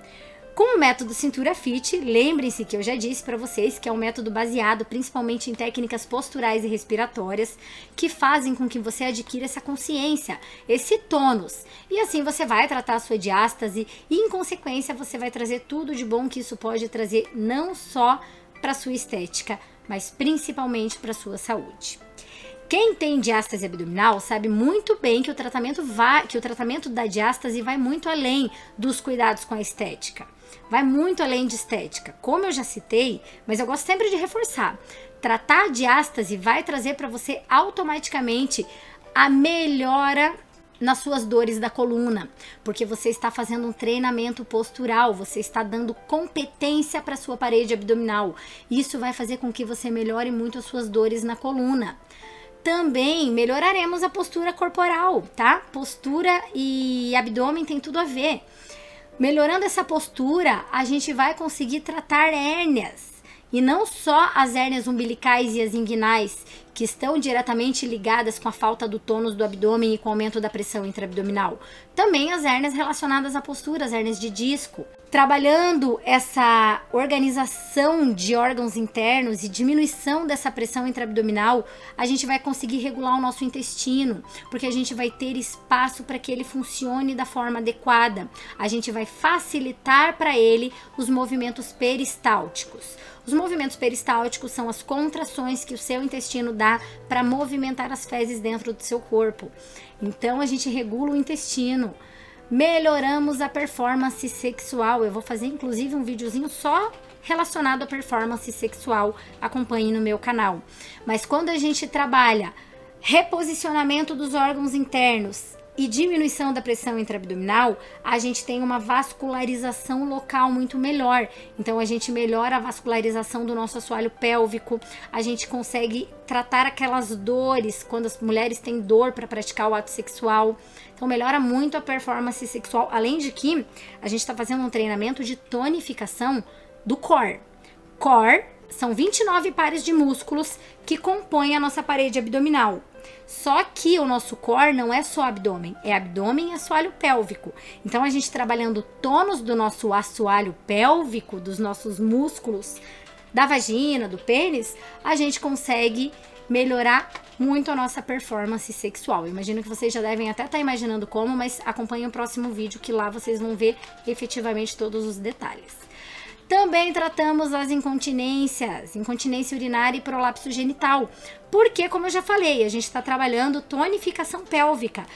Com o método Cintura Fit, lembrem-se que eu já disse para vocês que é um método baseado principalmente em técnicas posturais e respiratórias que fazem com que você adquira essa consciência, esse tônus. E assim você vai tratar a sua diástase e, em consequência, você vai trazer tudo de bom que isso pode trazer não só para sua estética, mas principalmente para sua saúde. Quem tem diástase abdominal sabe muito bem que o tratamento da diástase vai muito além dos cuidados com a estética. Vai muito além de estética. Como eu já citei, mas eu gosto sempre de reforçar. Tratar a diástase vai trazer para você automaticamente a melhora nas suas dores da coluna, porque você está fazendo um treinamento postural, você está dando competência para sua parede abdominal. Isso vai fazer com que você melhore muito as suas dores na coluna. Também melhoraremos a postura corporal, tá? Postura e abdômen tem tudo a ver. Melhorando essa postura, a gente vai conseguir tratar hérnias. E não só as hérnias umbilicais e as inguinais, que estão diretamente ligadas com a falta do tônus do abdômen e com o aumento da pressão intraabdominal. Também as hérnias relacionadas à postura, as hérnias de disco. Trabalhando essa organização de órgãos internos e diminuição dessa pressão intraabdominal, a gente vai conseguir regular o nosso intestino, porque a gente vai ter espaço para que ele funcione da forma adequada. A gente vai facilitar para ele os movimentos peristálticos. Os movimentos peristálticos são as contrações que o seu intestino dá para movimentar as fezes dentro do seu corpo. Então a gente regula o intestino. Melhoramos a performance sexual. Eu vou fazer inclusive um videozinho só relacionado à performance sexual. Acompanhe no meu canal. Mas quando a gente trabalha reposicionamento dos órgãos internos, e diminuição da pressão intraabdominal, a gente tem uma vascularização local muito melhor. Então a gente melhora a vascularização do nosso assoalho pélvico, a gente consegue tratar aquelas dores quando as mulheres têm dor para praticar o ato sexual. Então melhora muito a performance sexual, além de que a gente está fazendo um treinamento de tonificação do core. Core são 29 pares de músculos que compõem a nossa parede abdominal. Só que o nosso core não é só abdômen, é abdômen e assoalho pélvico. Então a gente trabalhando o tônus do nosso assoalho pélvico, dos nossos músculos da vagina, do pênis, a gente consegue melhorar muito a nossa performance sexual. Eu imagino que vocês já devem até estar imaginando como, mas acompanhem o próximo vídeo que lá vocês vão ver efetivamente todos os detalhes. Também tratamos as incontinências, incontinência urinária e prolapso genital, porque, como eu já falei, a gente está trabalhando tonificação pélvica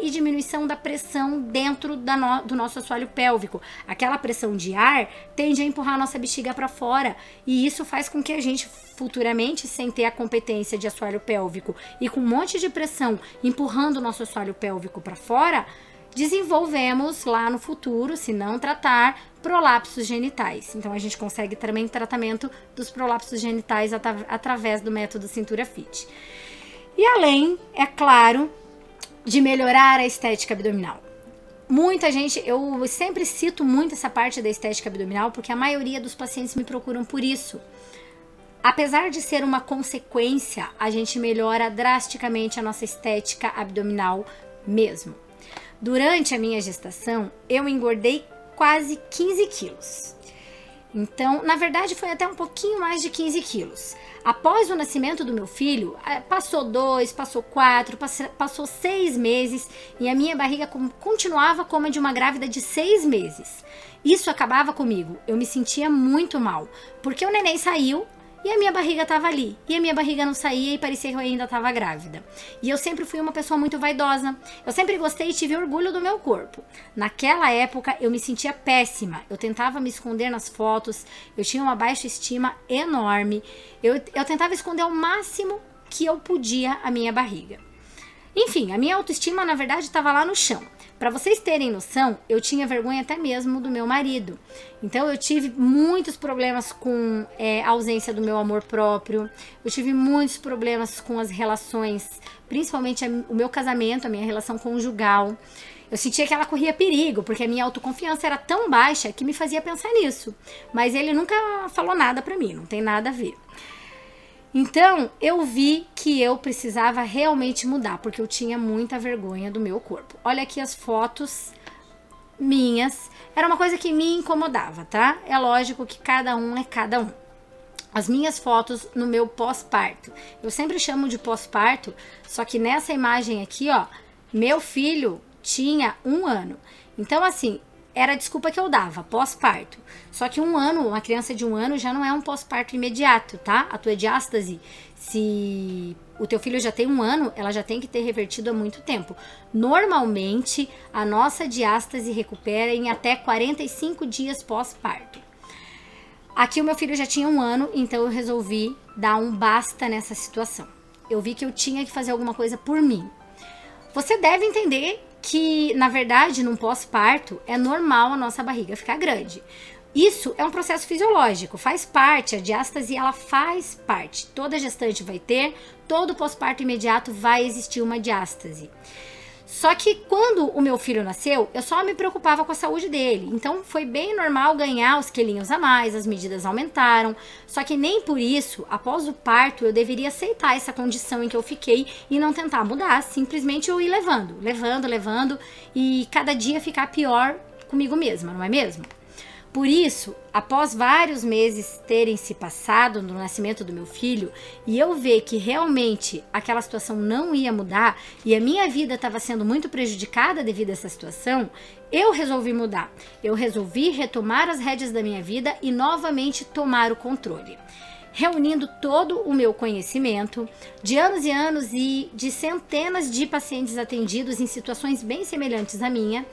e diminuição da pressão dentro do nosso assoalho pélvico. Aquela pressão de ar tende a empurrar a nossa bexiga para fora, e isso faz com que a gente futuramente, sem ter a competência de assoalho pélvico e com um monte de pressão empurrando o nosso assoalho pélvico para fora, desenvolvemos lá no futuro, se não tratar, prolapsos genitais. Então a gente consegue também tratamento dos prolapsos genitais através do método Cintura Fit. E além, é claro, de melhorar a estética abdominal. Muita gente, eu sempre cito muito essa parte da estética abdominal porque a maioria dos pacientes me procuram por isso. Apesar de ser uma consequência, a gente melhora drasticamente a nossa estética abdominal mesmo. Durante a minha gestação, eu engordei quase 15 quilos. Então, na verdade, foi até um pouquinho mais de 15 quilos. Após o nascimento do meu filho, passou 2, passou 4, passou 6 meses e a minha barriga continuava como a de uma grávida de 6 meses. Isso acabava comigo. Eu me sentia muito mal, porque o neném saiu e a minha barriga estava ali. E a minha barriga não saía e parecia que eu ainda estava grávida. E eu sempre fui uma pessoa muito vaidosa. Eu sempre gostei e tive orgulho do meu corpo. Naquela época eu me sentia péssima. Eu tentava me esconder nas fotos. Eu tinha uma baixa estima enorme. Eu tentava esconder ao máximo que eu podia a minha barriga. Enfim, a minha autoestima na verdade estava lá no chão. Para vocês terem noção, eu tinha vergonha até mesmo do meu marido. Então eu tive muitos problemas com a ausência do meu amor próprio. Eu tive muitos problemas com as relações, principalmente o meu casamento, a minha relação conjugal. Eu sentia que ela corria perigo, porque a minha autoconfiança era tão baixa que me fazia pensar nisso. Mas ele nunca falou nada pra mim, não tem nada a ver. Então, eu vi que eu precisava realmente mudar, porque eu tinha muita vergonha do meu corpo. Olha aqui as fotos minhas. Era uma coisa que me incomodava, tá? É lógico que cada um é cada um. As minhas fotos no meu pós-parto. Eu sempre chamo de pós-parto, só que nessa imagem aqui, ó, meu filho tinha 1 ano. Então, assim, era a desculpa que eu dava, pós-parto. Só que 1 ano, uma criança de 1 ano já não é um pós-parto imediato, tá? A tua diástase, se o teu filho já tem 1 ano, ela já tem que ter revertido há muito tempo. Normalmente, a nossa diástase recupera em até 45 dias pós-parto. Aqui o meu filho já tinha 1 ano, então eu resolvi dar um basta nessa situação. Eu vi que eu tinha que fazer alguma coisa por mim. Você deve entender que, na verdade, num pós-parto, é normal a nossa barriga ficar grande. Isso é um processo fisiológico, faz parte, a diástase ela faz parte. Toda gestante vai ter, todo pós-parto imediato vai existir uma diástase. Só que quando o meu filho nasceu, eu só me preocupava com a saúde dele. Então foi bem normal ganhar os quilinhos a mais, as medidas aumentaram. Só que nem por isso, após o parto, eu deveria aceitar essa condição em que eu fiquei e não tentar mudar. Simplesmente eu ir levando e cada dia ficar pior comigo mesma, não é mesmo? Por isso, após vários meses terem se passado no nascimento do meu filho e eu ver que realmente aquela situação não ia mudar e a minha vida estava sendo muito prejudicada devido a essa situação, eu resolvi mudar. Eu resolvi retomar as rédeas da minha vida e novamente tomar o controle. Reunindo todo o meu conhecimento de anos e anos e de centenas de pacientes atendidos em situações bem semelhantes à minha,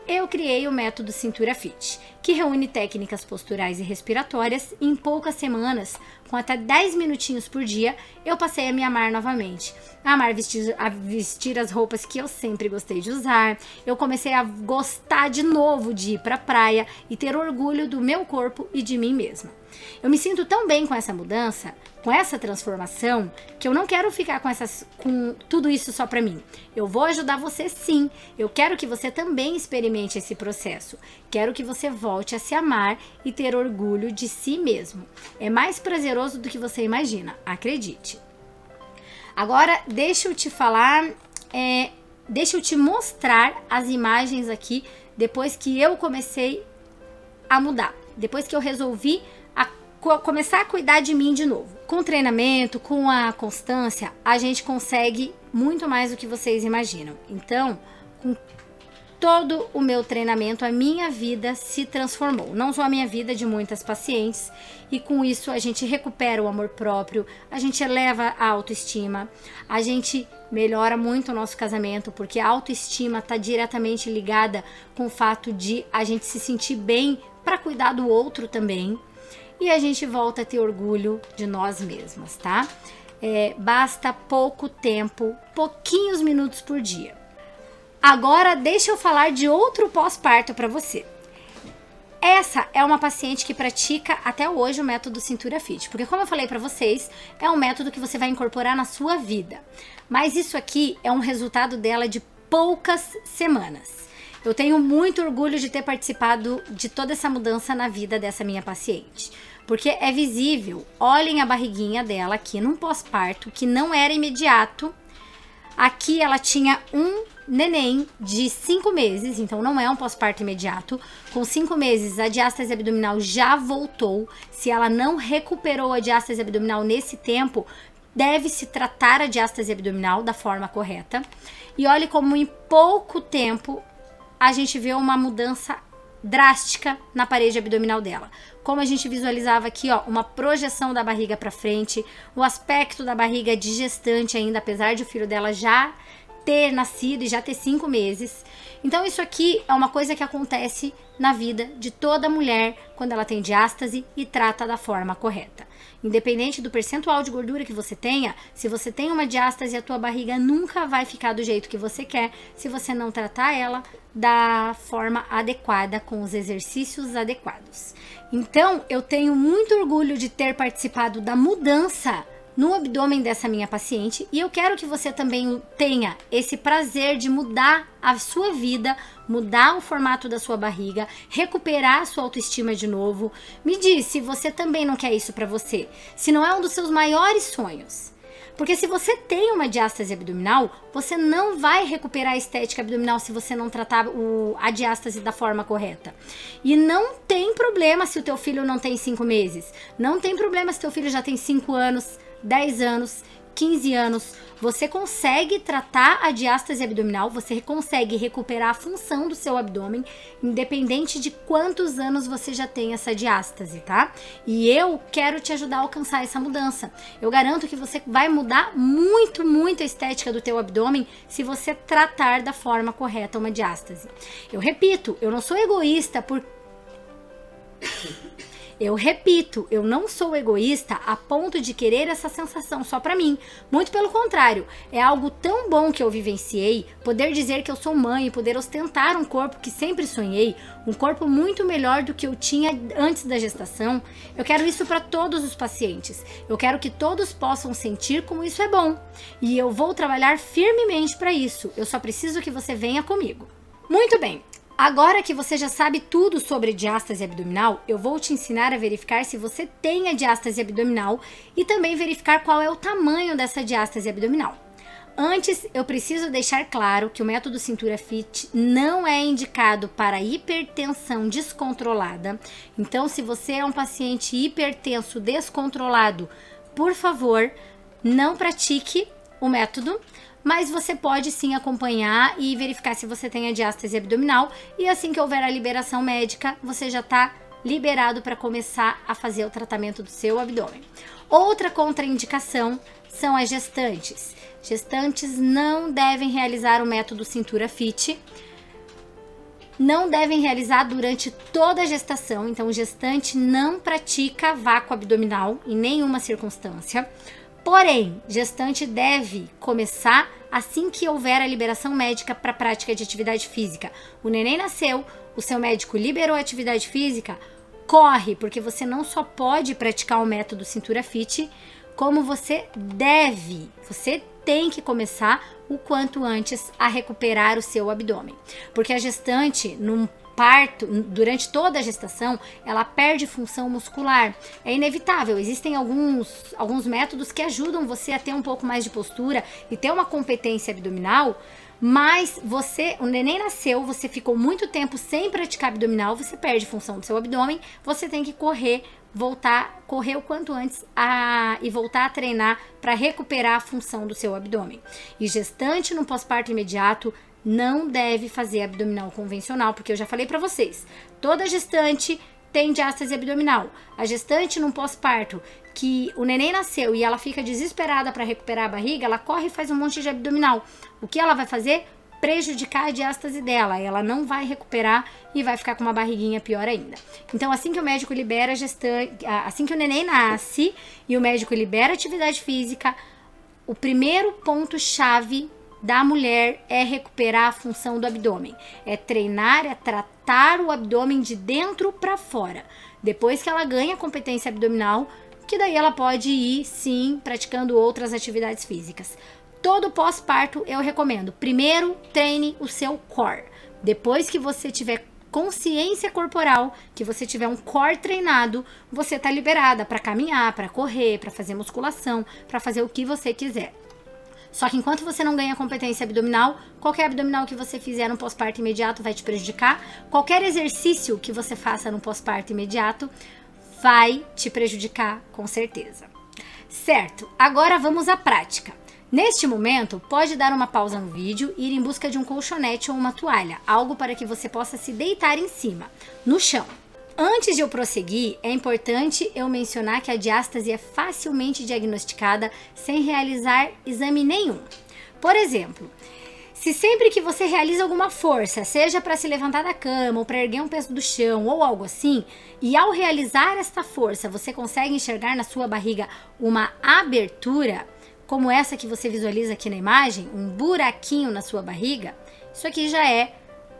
eu criei o método Cintura Fit, que reúne técnicas posturais e respiratórias e em poucas semanas, com até 10 minutinhos por dia, eu passei a me amar novamente. A amar vestir as roupas que eu sempre gostei de usar. Eu comecei a gostar de novo de ir pra praia e ter orgulho do meu corpo e de mim mesma. Eu me sinto tão bem com essa mudança, com essa transformação, que eu não quero ficar com tudo isso só pra mim. Eu vou ajudar você sim. Eu quero que você também experimente esse processo. Quero que você volte a se amar e ter orgulho de si mesmo. É mais prazeroso do que você imagina, acredite. Agora, deixa eu te falar, deixa eu te mostrar as imagens aqui depois que eu comecei a mudar. Depois que eu resolvi começar a cuidar de mim de novo. Com o treinamento, com a constância, a gente consegue muito mais do que vocês imaginam. Então, com todo o meu treinamento, a minha vida se transformou. Não só a minha vida, de muitas pacientes. E com isso a gente recupera o amor próprio, a gente eleva a autoestima, a gente melhora muito o nosso casamento, porque a autoestima está diretamente ligada com o fato de a gente se sentir bem para cuidar do outro também. E a gente volta a ter orgulho de nós mesmas, tá? Basta pouco tempo, pouquinhos minutos por dia. Agora deixa eu falar de outro pós-parto para você. Essa é uma paciente que pratica até hoje o método Cintura Fit, porque como eu falei para vocês, é um método que você vai incorporar na sua vida. Mas isso aqui é um resultado dela de poucas semanas. Eu tenho muito orgulho de ter participado de toda essa mudança na vida dessa minha paciente, porque é visível. Olhem a barriguinha dela aqui num pós-parto que não era imediato. Aqui ela tinha um neném de 5 meses, então não é um pós-parto imediato. Com 5 meses a diástase abdominal já voltou. Se ela não recuperou a diástase abdominal nesse tempo, deve-se tratar a diástase abdominal da forma correta. E olhe como em pouco tempo a gente vê uma mudança drástica na parede abdominal dela. Como a gente visualizava aqui, ó, uma projeção da barriga para frente, o aspecto da barriga de gestante ainda, apesar de o filho dela já ter nascido e já ter 5 meses. Então isso aqui é uma coisa que acontece na vida de toda mulher quando ela tem diástase e trata da forma correta. Independente do percentual de gordura que você tenha, se você tem uma diástase, a tua barriga nunca vai ficar do jeito que você quer se você não tratar ela da forma adequada, com os exercícios adequados. Então, eu tenho muito orgulho de ter participado da mudança no abdômen dessa minha paciente, e eu quero que você também tenha esse prazer de mudar a sua vida, mudar o formato da sua barriga, recuperar a sua autoestima de novo. Me diz se você também não quer isso pra você, se não é um dos seus maiores sonhos. Porque se você tem uma diástase abdominal, você não vai recuperar a estética abdominal se você não tratar a diástase da forma correta. E não tem problema se o teu filho não tem 5 meses. Não tem problema se teu filho já tem 5 anos, 10 anos, 15 anos. Você consegue tratar a diástase abdominal, você consegue recuperar a função do seu abdômen, independente de quantos anos você já tem essa diástase, tá? E eu quero te ajudar a alcançar essa mudança. Eu garanto que você vai mudar muito, muito a estética do teu abdômen se você tratar da forma correta uma diástase. Eu repito, eu não sou egoísta por... Eu repito, eu não sou egoísta a ponto de querer essa sensação só pra mim. Muito pelo contrário, é algo tão bom que eu vivenciei, poder dizer que eu sou mãe, poder ostentar um corpo que sempre sonhei, um corpo muito melhor do que eu tinha antes da gestação. Eu quero isso para todos os pacientes. Eu quero que todos possam sentir como isso é bom. E eu vou trabalhar firmemente para isso. Eu só preciso que você venha comigo. Muito bem. Agora que você já sabe tudo sobre diástase abdominal, eu vou te ensinar a verificar se você tem a diástase abdominal e também verificar qual é o tamanho dessa diástase abdominal. Antes, eu preciso deixar claro que o método Cintura Fit não é indicado para hipertensão descontrolada. Então, se você é um paciente hipertenso descontrolado, por favor, não pratique o método. Mas você pode sim acompanhar e verificar se você tem a diástase abdominal, e assim que houver a liberação médica, você já está liberado para começar a fazer o tratamento do seu abdômen. Outra contraindicação são as gestantes. Gestantes não devem realizar o método Cintura Fit, não devem realizar durante toda a gestação. Então, o gestante não pratica vácuo abdominal em nenhuma circunstância. Porém, gestante deve começar assim que houver a liberação médica para prática de atividade física. O neném nasceu, o seu médico liberou a atividade física, corre, porque você não só pode praticar o método Cintura Fit, como você tem que começar o quanto antes a recuperar o seu abdômen. Porque a gestante, num parto, durante toda a gestação, ela perde função muscular. É inevitável. Existem alguns métodos que ajudam você a ter um pouco mais de postura e ter uma competência abdominal, mas o neném nasceu, você ficou muito tempo sem praticar abdominal, você perde função do seu abdômen, você tem que correr o quanto antes e voltar a treinar para recuperar a função do seu abdômen. E gestante no pós-parto imediato não deve fazer abdominal convencional, porque eu já falei para vocês, toda gestante tem diástase abdominal. A gestante num pós-parto que o neném nasceu e ela fica desesperada para recuperar a barriga, ela corre e faz um monte de abdominal. O que ela vai fazer? Prejudicar a diástase dela. Ela não vai recuperar e vai ficar com uma barriguinha pior ainda. Então, assim que o médico libera a gestante, assim que o neném nasce e o médico libera a atividade física, o primeiro ponto-chave da mulher é recuperar a função do abdômen. É treinar, é tratar o abdômen de dentro para fora. Depois que ela ganha competência abdominal, que daí ela pode ir, sim, praticando outras atividades físicas. Todo pós-parto eu recomendo. Primeiro, treine o seu core. Depois que você tiver consciência corporal, que você tiver um core treinado, você tá liberada para caminhar, para correr, para fazer musculação, para fazer o que você quiser. Só que enquanto você não ganha competência abdominal, qualquer abdominal que você fizer no pós-parto imediato vai te prejudicar. Qualquer exercício que você faça no pós-parto imediato vai te prejudicar, com certeza. Certo, agora vamos à prática. Neste momento, pode dar uma pausa no vídeo e ir em busca de um colchonete ou uma toalha, algo para que você possa se deitar em cima, no chão. Antes de eu prosseguir, é importante eu mencionar que a diástase é facilmente diagnosticada sem realizar exame nenhum. Por exemplo, se sempre que você realiza alguma força, seja para se levantar da cama ou para erguer um peso do chão ou algo assim, e ao realizar esta força você consegue enxergar na sua barriga uma abertura, como essa que você visualiza aqui na imagem, um buraquinho na sua barriga, isso aqui já é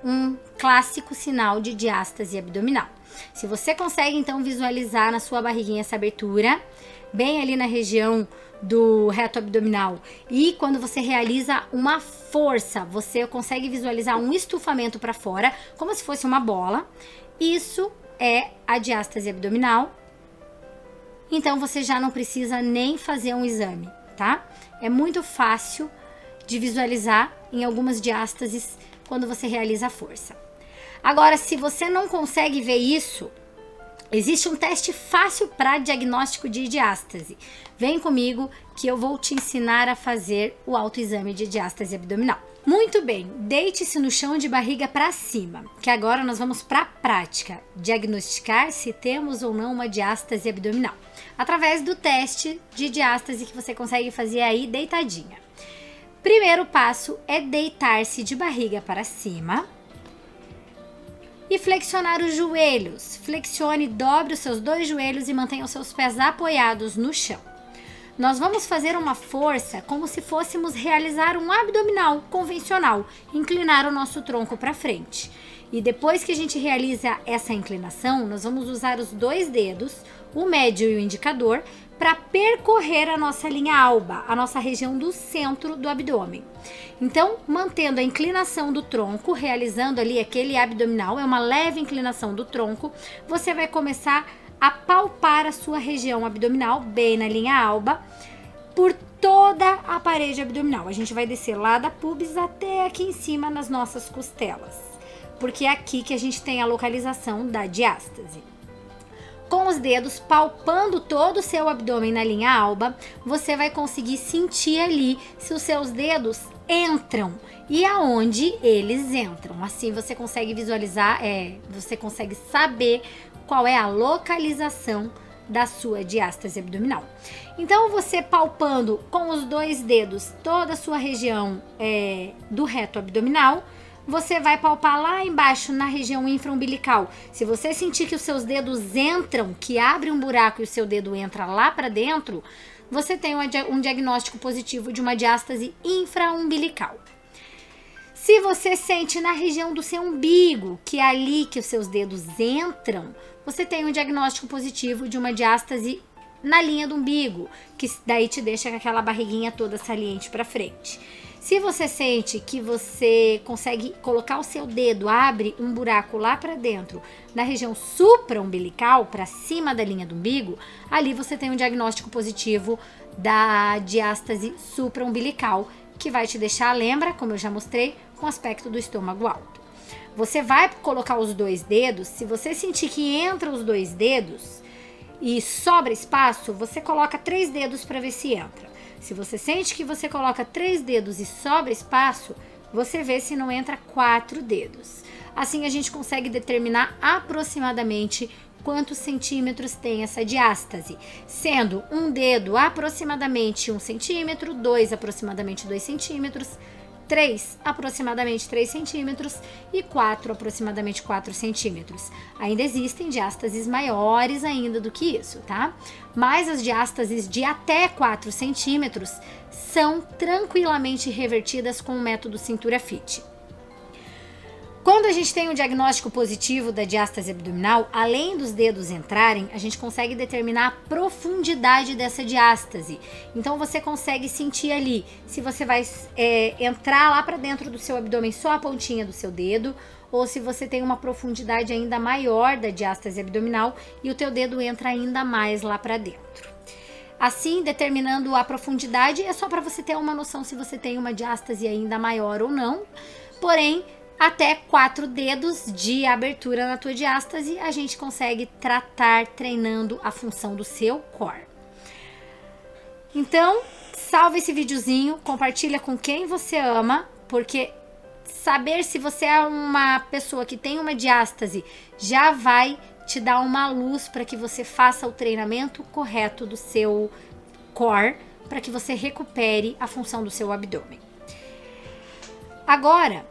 um clássico sinal de diástase abdominal. Se você consegue então visualizar na sua barriguinha essa abertura, bem ali na região do reto abdominal, e quando você realiza uma força, você consegue visualizar um estufamento para fora, como se fosse uma bola, isso é a diástase abdominal. Então você já não precisa nem fazer um exame, tá? É muito fácil de visualizar em algumas diástases quando você realiza a força. Agora, se você não consegue ver isso, existe um teste fácil para diagnóstico de diástase. Vem comigo que eu vou te ensinar a fazer o autoexame de diástase abdominal. Muito bem, deite-se no chão de barriga para cima, que agora nós vamos para a prática, diagnosticar se temos ou não uma diástase abdominal, através do teste de diástase que você consegue fazer aí deitadinha. Primeiro passo é deitar-se de barriga para cima e flexionar os joelhos. Flexione, dobre os seus dois joelhos e mantenha os seus pés apoiados no chão. Nós vamos fazer uma força como se fôssemos realizar um abdominal convencional, inclinar o nosso tronco para frente. E depois que a gente realiza essa inclinação, nós vamos usar os dois dedos, o médio e o indicador, para percorrer a nossa linha alba, a nossa região do centro do abdômen. Então, mantendo a inclinação do tronco, realizando ali aquele abdominal, é uma leve inclinação do tronco, você vai começar a palpar a sua região abdominal, bem na linha alba, por toda a parede abdominal. A gente vai descer lá da pubis até aqui em cima nas nossas costelas, porque é aqui que a gente tem a localização da diástase. Com os dedos palpando todo o seu abdômen na linha alba, você vai conseguir sentir ali se os seus dedos entram e aonde eles entram. Assim você consegue visualizar, você consegue saber qual é a localização da sua diástase abdominal. Então, você palpando com os dois dedos toda a sua região do reto abdominal, você vai palpar lá embaixo na região infraumbilical. Se você sentir que os seus dedos entram, que abre um buraco e o seu dedo entra lá para dentro, você tem um diagnóstico positivo de uma diástase infraumbilical. Se você sente na região do seu umbigo, que é ali que os seus dedos entram, você tem um diagnóstico positivo de uma diástase na linha do umbigo, que daí te deixa com aquela barriguinha toda saliente para frente. Se você sente que você consegue colocar o seu dedo, abre um buraco lá para dentro, na região supraumbilical, para cima da linha do umbigo, ali você tem um diagnóstico positivo da diástase supraumbilical, que vai te deixar, lembra, como eu já mostrei, com o aspecto do estômago alto. Você vai colocar os dois dedos, se você sentir que entra os dois dedos e sobra espaço, você coloca 3 dedos para ver se entra. Se você sente que você coloca 3 dedos e sobra espaço, você vê se não entra 4 dedos. Assim a gente consegue determinar aproximadamente quantos centímetros tem essa diástase, sendo um dedo aproximadamente 1 centímetro, 2 aproximadamente 2 centímetros, 3 aproximadamente 3 centímetros e 4 aproximadamente 4 centímetros. Ainda existem diástases maiores ainda do que isso, tá? Mas as diástases de até 4 centímetros são tranquilamente revertidas com o método cintura fit. Quando a gente tem um diagnóstico positivo da diástase abdominal, além dos dedos entrarem, a gente consegue determinar a profundidade dessa diástase. Então você consegue sentir ali se você vai entrar lá para dentro do seu abdômen só a pontinha do seu dedo, ou se você tem uma profundidade ainda maior da diástase abdominal e o teu dedo entra ainda mais lá para dentro. Assim, determinando a profundidade, é só para você ter uma noção se você tem uma diástase ainda maior ou não. Porém, até 4 dedos de abertura na tua diástase, a gente consegue tratar treinando a função do seu core. Então, salva esse videozinho, compartilha com quem você ama, porque saber se você é uma pessoa que tem uma diástase já vai te dar uma luz para que você faça o treinamento correto do seu core, para que você recupere a função do seu abdômen. Agora,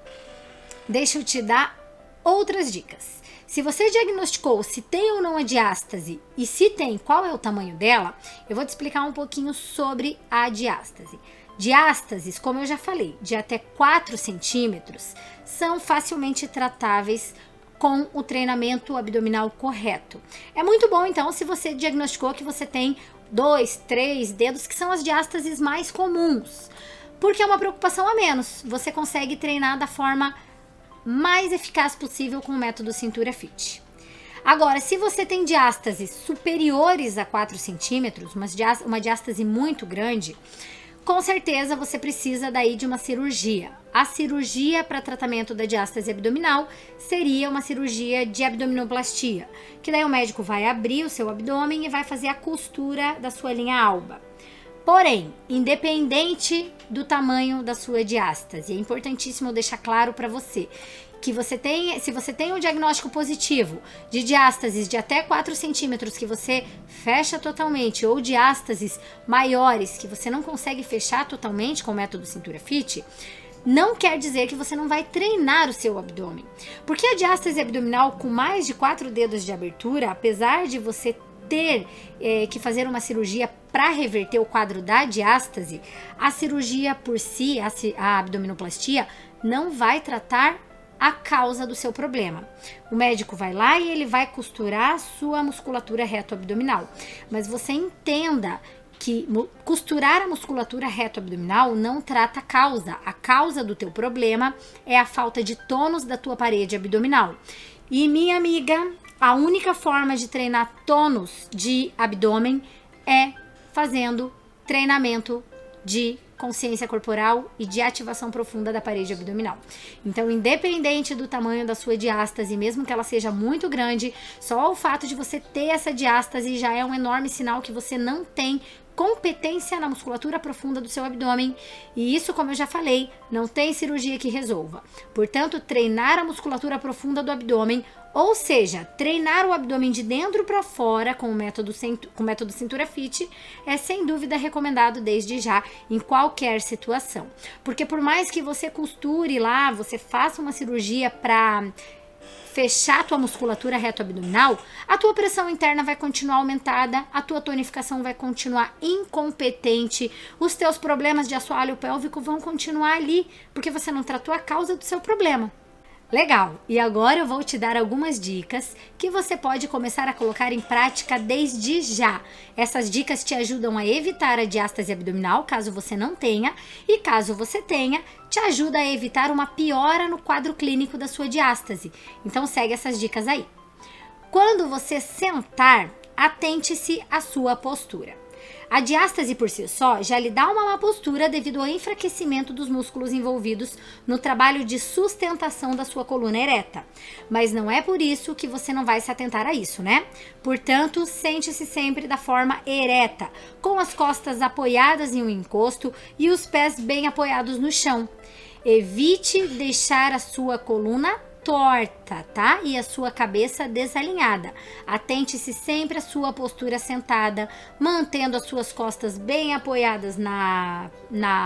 deixa eu te dar outras dicas. Se você diagnosticou se tem ou não a diástase e se tem, qual é o tamanho dela, eu vou te explicar um pouquinho sobre a diástase. Diástases, como eu já falei, de até 4 centímetros são facilmente tratáveis com o treinamento abdominal correto. É muito bom, então, se você diagnosticou que você tem 2, 3 dedos, que são as diástases mais comuns, porque é uma preocupação a menos. Você consegue treinar da forma mais eficaz possível com o método cintura fit. Agora, se você tem diástases superiores a 4 centímetros, uma diástase muito grande, com certeza você precisa daí de uma cirurgia. A cirurgia para tratamento da diástase abdominal seria uma cirurgia de abdominoplastia, que daí o médico vai abrir o seu abdômen e vai fazer a costura da sua linha alba. Porém, independente do tamanho da sua diástase, é importantíssimo deixar claro para você que se você tem um diagnóstico positivo de diástases de até 4 centímetros que você fecha totalmente, ou diástases maiores que você não consegue fechar totalmente com o método cintura fit, não quer dizer que você não vai treinar o seu abdômen. Porque a diástase abdominal com mais de 4 dedos de abertura, apesar de você ter que fazer uma cirurgia para reverter o quadro da diástase, a cirurgia por si, a abdominoplastia, não vai tratar a causa do seu problema. O médico vai lá e ele vai costurar a sua musculatura reto-abdominal. Mas você entenda que costurar a musculatura reto-abdominal não trata a causa. A causa do teu problema é a falta de tônus da tua parede abdominal. E minha amiga, a única forma de treinar tônus de abdômen é fazendo treinamento de consciência corporal e de ativação profunda da parede abdominal. Então, independente do tamanho da sua diástase, mesmo que ela seja muito grande, só o fato de você ter essa diástase já é um enorme sinal que você não tem competência na musculatura profunda do seu abdômen. E isso, como eu já falei, não tem cirurgia que resolva. Portanto, treinar a musculatura profunda do abdômen, ou seja, treinar o abdômen de dentro para fora com o método Cintura Fit, é sem dúvida recomendado desde já em qualquer situação. Porque por mais que você costure lá, você faça uma cirurgia para fechar a tua musculatura reto-abdominal, a tua pressão interna vai continuar aumentada, a tua tonificação vai continuar incompetente, os teus problemas de assoalho pélvico vão continuar ali, porque você não tratou a causa do seu problema. Legal! E agora eu vou te dar algumas dicas que você pode começar a colocar em prática desde já. Essas dicas te ajudam a evitar a diástase abdominal, caso você não tenha, e caso você tenha, te ajuda a evitar uma piora no quadro clínico da sua diástase. Então segue essas dicas aí. Quando você sentar, atente-se à sua postura. A diástase por si só já lhe dá uma má postura devido ao enfraquecimento dos músculos envolvidos no trabalho de sustentação da sua coluna ereta. Mas não é por isso que você não vai se atentar a isso, né? Portanto, sente-se sempre da forma ereta, com as costas apoiadas em um encosto e os pés bem apoiados no chão. Evite deixar a sua coluna torta, tá? E a sua cabeça desalinhada. Atente-se sempre à sua postura sentada, mantendo as suas costas bem apoiadas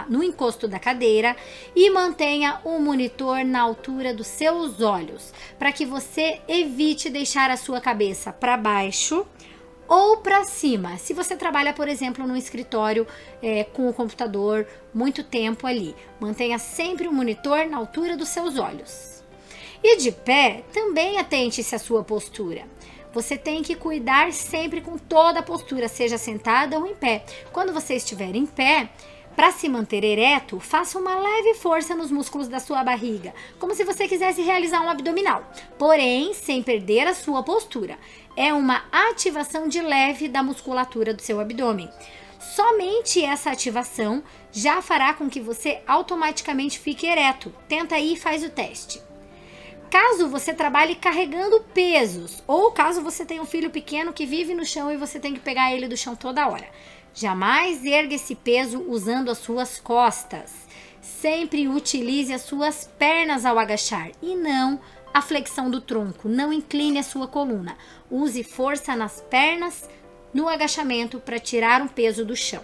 no encosto da cadeira e mantenha o monitor na altura dos seus olhos, para que você evite deixar a sua cabeça para baixo ou para cima. Se você trabalha, por exemplo, no escritório com o computador muito tempo ali, mantenha sempre o monitor na altura dos seus olhos. E de pé, também atente-se à sua postura. Você tem que cuidar sempre com toda a postura, seja sentada ou em pé. Quando você estiver em pé, para se manter ereto, faça uma leve força nos músculos da sua barriga, como se você quisesse realizar um abdominal, porém sem perder a sua postura. É uma ativação de leve da musculatura do seu abdômen. Somente essa ativação já fará com que você automaticamente fique ereto. Tenta aí e faz o teste. Caso você trabalhe carregando pesos, ou caso você tenha um filho pequeno que vive no chão e você tem que pegar ele do chão toda hora, jamais ergue esse peso usando as suas costas. Sempre utilize as suas pernas ao agachar e não a flexão do tronco. Não incline a sua coluna. Use força nas pernas no agachamento para tirar um peso do chão.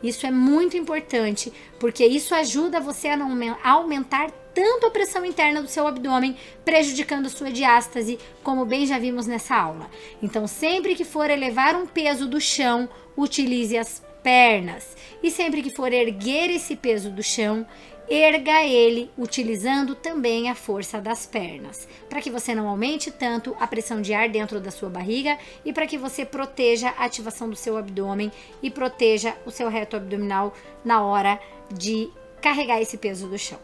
Isso é muito importante, porque isso ajuda você a aumentar tanto a pressão interna do seu abdômen, prejudicando a sua diástase, como bem já vimos nessa aula. Então, sempre que for elevar um peso do chão, utilize as pernas. E sempre que for erguer esse peso do chão, erga ele utilizando também a força das pernas, para que você não aumente tanto a pressão de ar dentro da sua barriga e para que você proteja a ativação do seu abdômen e proteja o seu reto abdominal na hora de carregar esse peso do chão.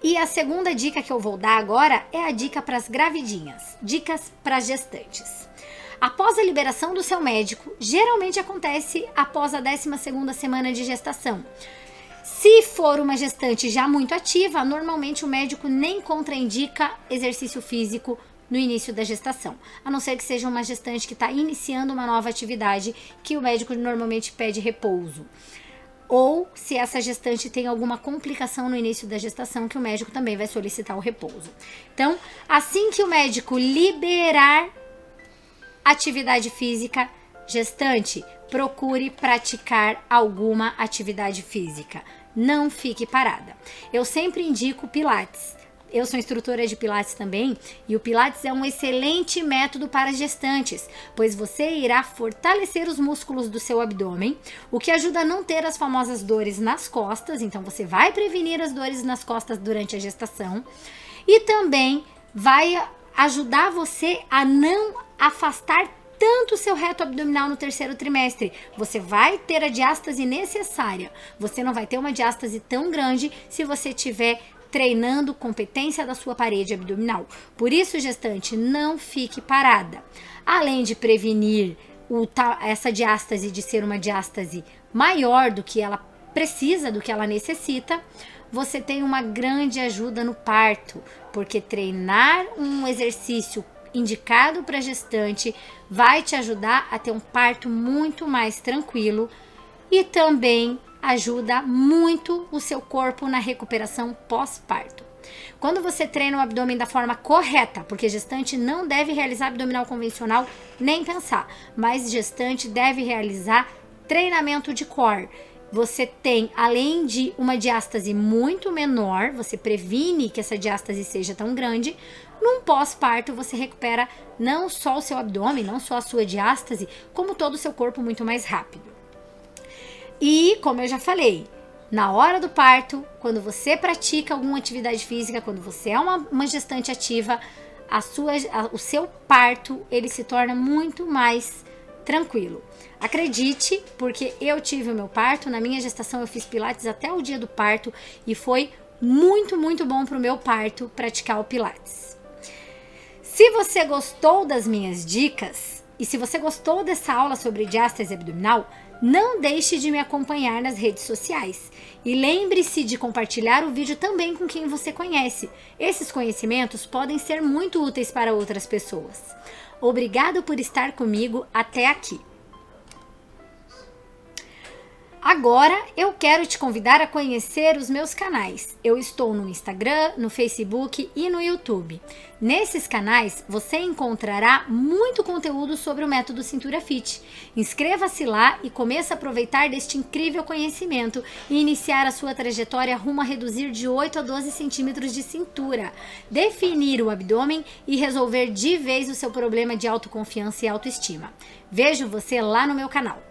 E a segunda dica que eu vou dar agora é a dica para as gravidinhas, dicas para gestantes. Após a liberação do seu médico, geralmente acontece após a 12ª semana de gestação. Se for uma gestante já muito ativa, normalmente o médico nem contraindica exercício físico no início da gestação, a não ser que seja uma gestante que está iniciando uma nova atividade, que o médico normalmente pede repouso. Ou se essa gestante tem alguma complicação no início da gestação, que o médico também vai solicitar o repouso. Então, assim que o médico liberar atividade física, gestante, procure praticar alguma atividade física. Não fique parada. Eu sempre indico Pilates. Eu sou instrutora de Pilates também, e o Pilates é um excelente método para gestantes, pois você irá fortalecer os músculos do seu abdômen, o que ajuda a não ter as famosas dores nas costas. Então você vai prevenir as dores nas costas durante a gestação, e também vai ajudar você a não afastar tanto o seu reto abdominal no 3º trimestre. Você vai ter a diástase necessária. Você não vai ter uma diástase tão grande se você tiver treinando competência da sua parede abdominal. Por isso, gestante, não fique parada. Além de prevenir essa diástase de ser uma diástase maior do que ela precisa, do que ela necessita, você tem uma grande ajuda no parto, porque treinar um exercício indicado para gestante, vai te ajudar a ter um parto muito mais tranquilo e também ajuda muito o seu corpo na recuperação pós-parto. Quando você treina o abdômen da forma correta, porque gestante não deve realizar abdominal convencional nem pensar, mas gestante deve realizar treinamento de core. Você tem, além de uma diástase muito menor, você previne que essa diástase seja tão grande. Num pós-parto, você recupera não só o seu abdômen, não só a sua diástase, como todo o seu corpo muito mais rápido. E, como eu já falei, na hora do parto, quando você pratica alguma atividade física, quando você é uma gestante ativa, o seu parto ele se torna muito mais tranquilo. Acredite, porque eu tive o meu parto, na minha gestação eu fiz pilates até o dia do parto e foi muito, muito bom para o meu parto praticar o pilates. Se você gostou das minhas dicas e se você gostou dessa aula sobre diástase abdominal, não deixe de me acompanhar nas redes sociais e lembre-se de compartilhar o vídeo também com quem você conhece. Esses conhecimentos podem ser muito úteis para outras pessoas. Obrigado por estar comigo até aqui. Agora eu quero te convidar a conhecer os meus canais. Eu estou no Instagram, no Facebook e no YouTube. Nesses canais você encontrará muito conteúdo sobre o método Cintura Fit. Inscreva-se lá e comece a aproveitar deste incrível conhecimento e iniciar a sua trajetória rumo a reduzir de 8 a 12 centímetros de cintura, definir o abdômen e resolver de vez o seu problema de autoconfiança e autoestima. Vejo você lá no meu canal.